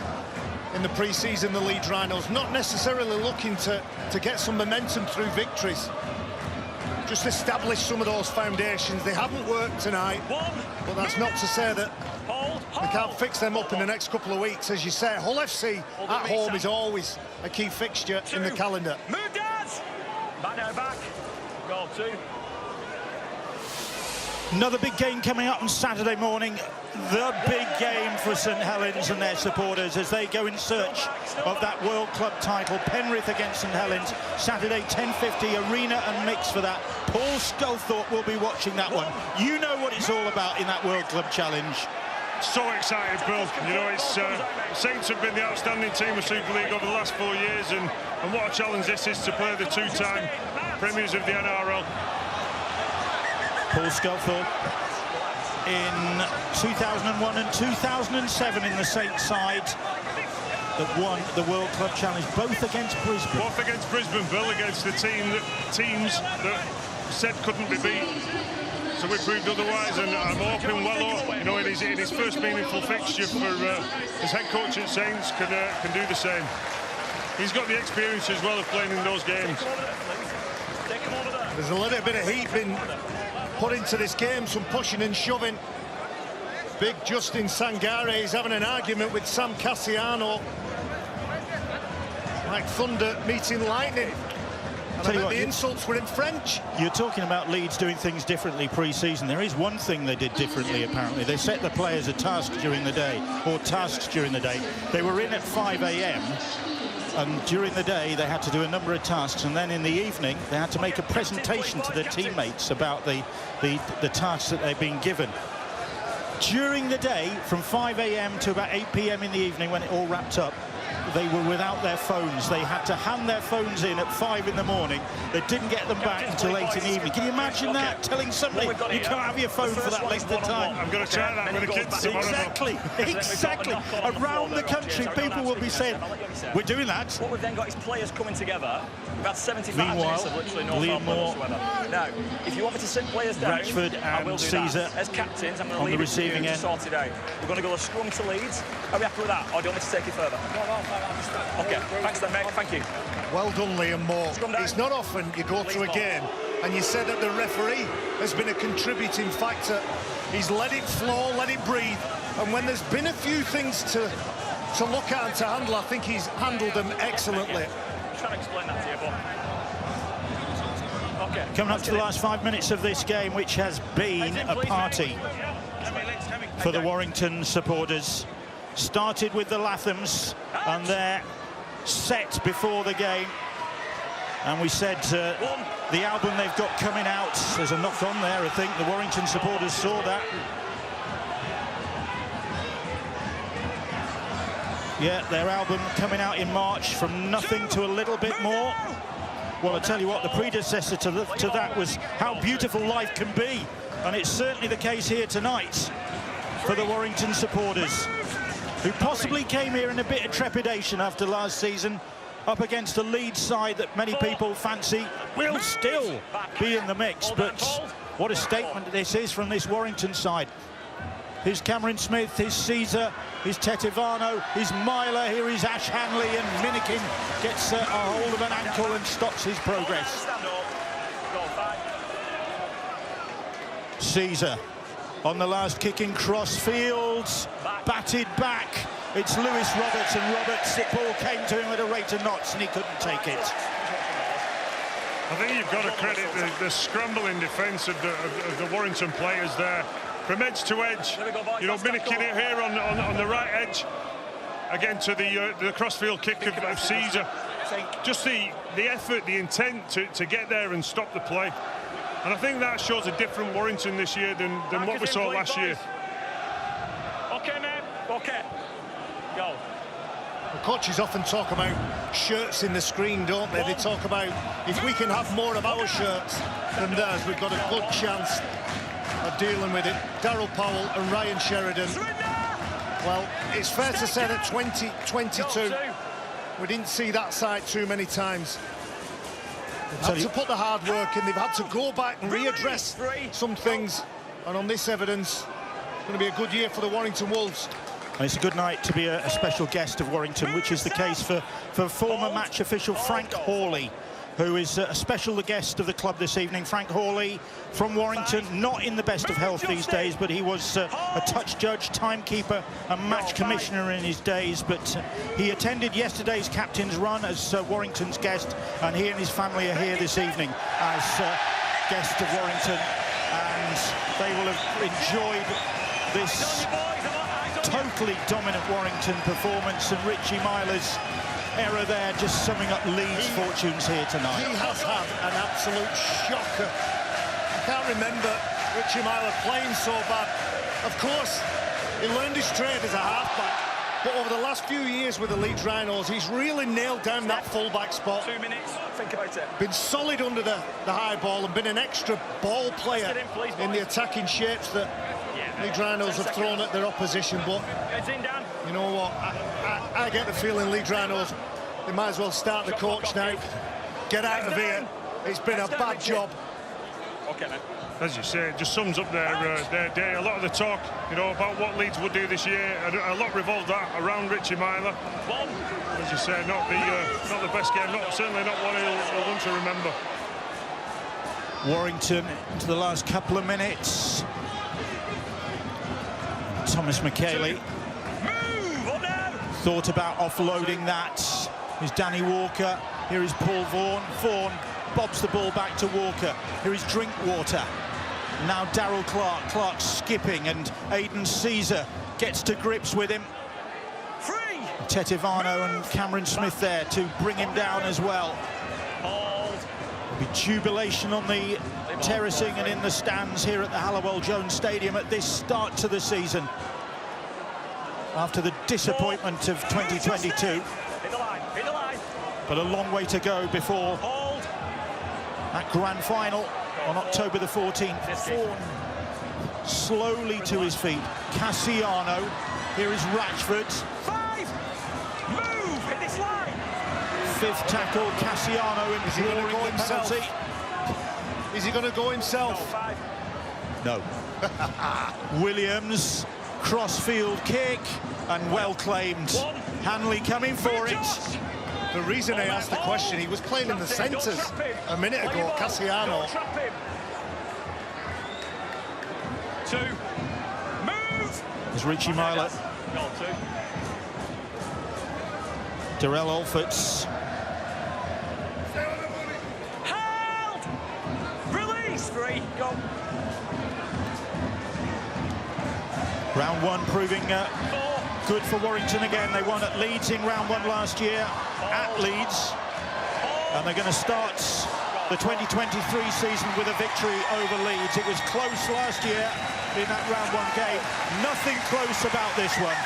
in the pre-season, the Leeds Rhinos, not necessarily looking to get some momentum through victories. Just establish some of those foundations. They haven't worked tonight, but that's not to say that they can't fix them up in the next couple of weeks. As you say, Hull FC at home is always a key fixture in the calendar. Move, Daz! Back. Goal 2. Another big game coming up on Saturday morning. The big game for St Helens and their supporters as they go in search of that World Club title. Penrith against St Helens, Saturday 10:50, arena and mix for that. Paul Sculthorpe will be watching that one. You know what it's all about in that World Club Challenge. So excited, Bill. You know, it's Saints have been the outstanding team of Super League over the last 4 years, and what a challenge this is to play the 2-time premiers of the NRL. Paul Sculthorpe in 2001 and 2007 in the Saints side that won the World Club Challenge, both against Brisbane. Both against Brisbane, Bill, against the teams that said couldn't be beat. So we proved otherwise, and I'm hoping you know, in his first meaningful fixture for his head coach at Saints can do the same. He's got the experience as well of playing in those games. There's a little bit of heat been put into this game, some pushing and shoving. Big Justin Sangare is having an argument with Sam Cassiano. Like thunder meeting lightning. And I bet the insults were in French. You're talking about Leeds doing things differently pre-season. There is one thing they did differently, apparently. They set the players a task during the day, or tasks during the day. They were in at 5 a.m. and during the day they had to do a number of tasks, and then in the evening they had to make a presentation to their teammates about the tasks that they've been given. During the day, from 5 a.m. to about 8 p.m. in the evening, when it all wrapped up, they were without their phones. They had to hand their phones in at 5 in the morning. They didn't get them back until late in the evening. Can you imagine that? Telling somebody you can't have your phone for that length of time. I'm going to try that with the kids tomorrow. Exactly. Around the country, people will be saying, we're doing that. What we've then got is players coming together. We've had 75 minutes of literally no foul whatsoever. Now, if you want me to sit players down, Rashford I will and do Caesar that. As captains, I'm going to leave the it to you receiving to end. sort it out. We're going to go a scrum to Leeds. Are we happy with that, or do you want me to take it further? Okay, thanks then, mate. Thank you. Well done, Liam Moore. It's not often you go through a game and you say that the referee has been a contributing factor. He's let it flow, let it breathe, and when there's been a few things to look at and to handle, I think he's handled them excellently. I'm trying to explain that to you, but... Okay. Coming up to the last 5 minutes of this game, which has been a party for the Warrington supporters. Started with the Lathams and their set before the game, and we said the album they've got coming out, there's a knock on there. I think the Warrington supporters saw that. Yeah, their album coming out in March, From Nothing to a Little Bit More. Well, I tell you what, the predecessor to that was How Beautiful Life Can Be, and it's certainly the case here tonight for the Warrington supporters, who possibly came here in a bit of trepidation after last season, up against a Leeds side that many people fancy will still be in the mix. But what a statement this is from this Warrington side. Here's Cameron Smith, here's Caesar, here's Tetivano, here's Myler, here is Ash Hanley, and Minikin gets a hold of an ankle and stops his progress. Caesar on the last kicking cross, Fields batted back. It's Lewis Roberts, and Roberts, the ball came to him at a rate of knots and he couldn't take it. I think you've got to credit the scrambling defence of the Warrington players there. From edge to edge, you know, Minikin here on the right edge, again to the crossfield kick of Caesar. Just the effort, the intent to get there and stop the play. And I think that shows a different Warrington this year than what we saw last year. Okay, mate. Okay. Go. The coaches often talk about shirts in the screen, don't they? They talk about if we can have more of our shirts than theirs, we've got a good chance of dealing with it. Darryl Powell and Ryan Sheridan. Well, it's fair to say that 2022, we didn't see that side too many times. They've had to put the hard work in, they've had to go back and readdress some things, and on this evidence, it's going to be a good year for the Warrington Wolves. And it's a good night to be a special guest of Warrington, which is the case for former match official Frank Hawley, who is a special guest of the club this evening. Frank Hawley from Warrington, not in the best of health these days, but he was a touch judge, timekeeper and match commissioner in his days. But he attended yesterday's captain's run as Warrington's guest, and he and his family are here this evening as guests of Warrington, and they will have enjoyed this totally dominant Warrington performance, and Richie Myler's error there just summing up Leeds' fortunes here tonight. He has had an absolute shocker. I can't remember Richie Myler playing so bad. Of course, he learned his trade as a halfback, but over the last few years with the Leeds Rhinos, he's really nailed down that fullback spot. 2 minutes, think about it. Been solid under the high ball and been an extra ball player in the attacking shapes that Leeds Rhinos have thrown at their opposition. But you know what, I get the feeling Leeds Rhinos, they might as well start the coach now. Get out of here. It's been a bad job. Okay, man. As you say, it just sums up their day. A lot of the talk, you know, about what Leeds would do this year, a lot revolved around Richie Myler. As you say, not the best game, certainly not one he'll want to remember. Warrington into the last couple of minutes. Thomas McKayley thought about offloading that. Here's Danny Walker. Here is Paul Vaughan. Vaughan bobs the ball back to Walker. Here is Drinkwater. Now Darryl Clark. Clark skipping, and Aidan Caesar gets to grips with him. Tetivano and Cameron Smith there to bring him down as well. There'll be jubilation on the terracing and in the stands here at the Hallowell-Jones Stadium at this start to the season, after the disappointment of 2022. But a long way to go before that grand final on October the 14th. Vaughan slowly to his feet. Cassiano. Here is Ratchford. Hit this line. Fifth tackle, Cassiano in drawing the penalty. Is he going to go himself? No. Williams, crossfield kick, and well claimed. Hanley coming for it. The reason I asked the question, he was playing in the centres a minute ago, Cassiano. There's Richie Myler. Darrell Alfords. Held! Release! Free, go. Round one proving good for Warrington again. They won at Leeds in round one last year, at Leeds. And they're going to start the 2023 season with a victory over Leeds. It was close last year in that round one game. Nothing close about this one.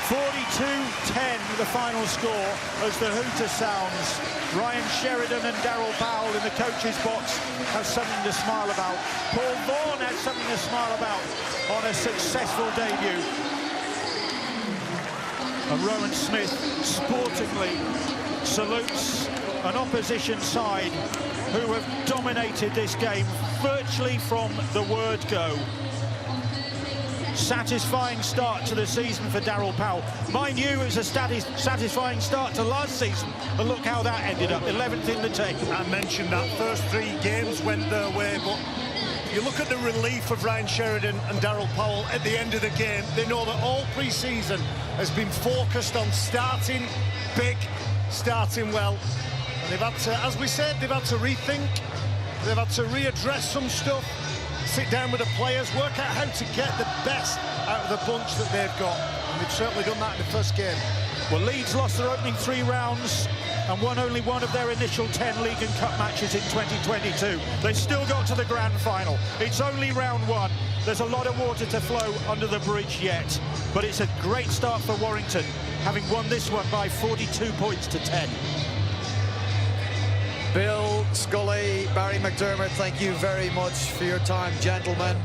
42-10 the final score as the hooter sounds. Ryan Sheridan and Darryl Powell in the coach's box have something to smile about. Paul Vaughan has something to smile about on a successful debut. And Rowan Smith sportingly salutes an opposition side who have dominated this game virtually from the word go. Satisfying start to the season for Darryl Powell. Mind you, it was a satisfying start to last season, but look how that ended up, 11th in the table. I mentioned that first 3 games went their way, but you look at the relief of Ryan Sheridan and Darryl Powell at the end of the game. They know that all pre-season has been focused on starting big, starting well. And they've had to, as we said, they've had to rethink, they've had to readdress some stuff, sit down with the players, work out how to get the best out of the bunch that they've got. And they've certainly done that in the first game. Well, Leeds lost their opening 3 rounds and won only one of their initial 10 League and Cup matches in 2022. They still got to the grand final. It's only round 1. There's a lot of water to flow under the bridge yet, but it's a great start for Warrington, having won this one by 42 points to 10. Bill, Scully, Barry McDermott, thank you very much for your time, gentlemen.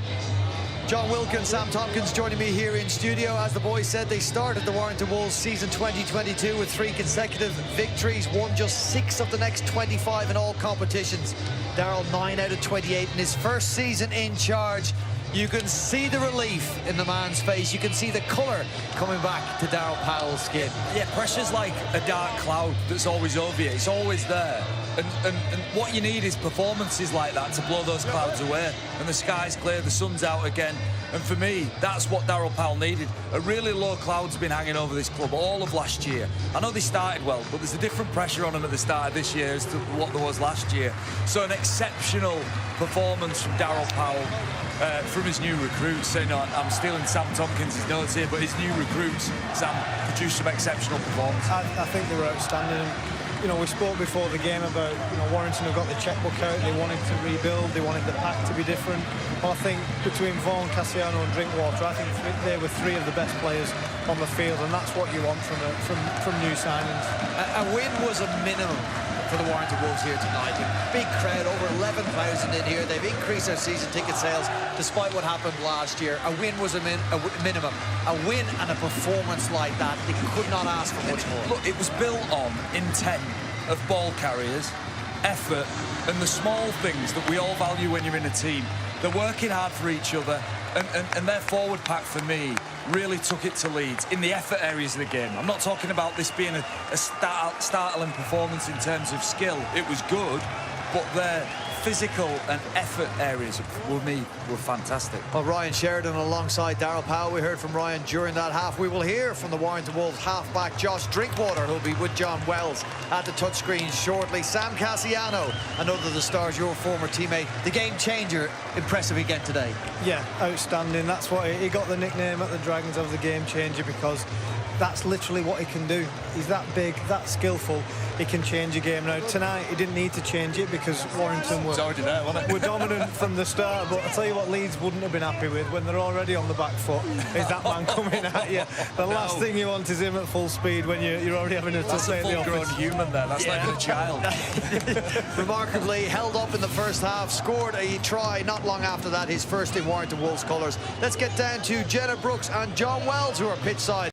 John Wilkins, Sam Tompkins joining me here in studio. As the boys said, they started the Warrington Wolves season 2022 with 3 consecutive victories, won just 6 of the next 25 in all competitions. Darryl 9 out of 28 in his first season in charge. You can see the relief in the man's face. You can see the colour coming back to Darryl Powell's skin. Yeah, pressure's like a dark cloud that's always over you. It's always there. And what you need is performances like that to blow those clouds away. And the sky's clear, the sun's out again. And for me, that's what Darryl Powell needed. A really low cloud's been hanging over this club all of last year. I know they started well, but there's a different pressure on them at the start of this year as to what there was last year. So an exceptional performance from Darryl Powell. From his new recruits. You know, I'm stealing Sam Tompkins' notes here, but his new recruits, Sam, produced some exceptional performance. I think they were outstanding. You know, we spoke before the game about, you know, Warrington have got the checkbook out. They wanted to rebuild. They wanted the pack to be different. Well, I think between Vaughan, Cassiano and Drinkwater, I think they were three of the best players on the field, and that's what you want from new signings. A win was a minimum for the Warrington Wolves here tonight. A big crowd, over 11,000 in here. They've increased their season ticket sales despite what happened last year. A win was a minimum. A win and a performance like that, they could not ask for much more. Look, it was built on intent of ball carriers, effort, and the small things that we all value when you're in a team. They're working hard for each other, and their forward pack, for me, really took it to Leeds in the effort areas of the game. I'm not talking about this being a startling performance in terms of skill. It was good, but their physical and effort areas were fantastic. Well, Ryan Sheridan alongside Darryl Powell. We heard from Ryan during that half. We will hear from the Warrington Wolves halfback Josh Drinkwater, who'll be with John Wells at the touchscreen shortly. Sam Cassiano, another of the stars, your former teammate, the game changer. Impressive again today. Yeah, outstanding. That's what he got the nickname at the Dragons of the game changer, because that's literally what he can do. He's that big, that skillful. He can change a game. Now, tonight, he didn't need to change it because Warrington were dominant from the start. But I'll tell you what Leeds wouldn't have been happy with when they're already on the back foot is that man coming at you. The last thing you want is him at full speed when you're already having to take the full-grown human there. That's not even a child. Remarkably held up in the first half, scored a try not long after that, his first in Warrington Wolves colours. Let's get down to Jenna Brooks and John Wells, who are pitch side.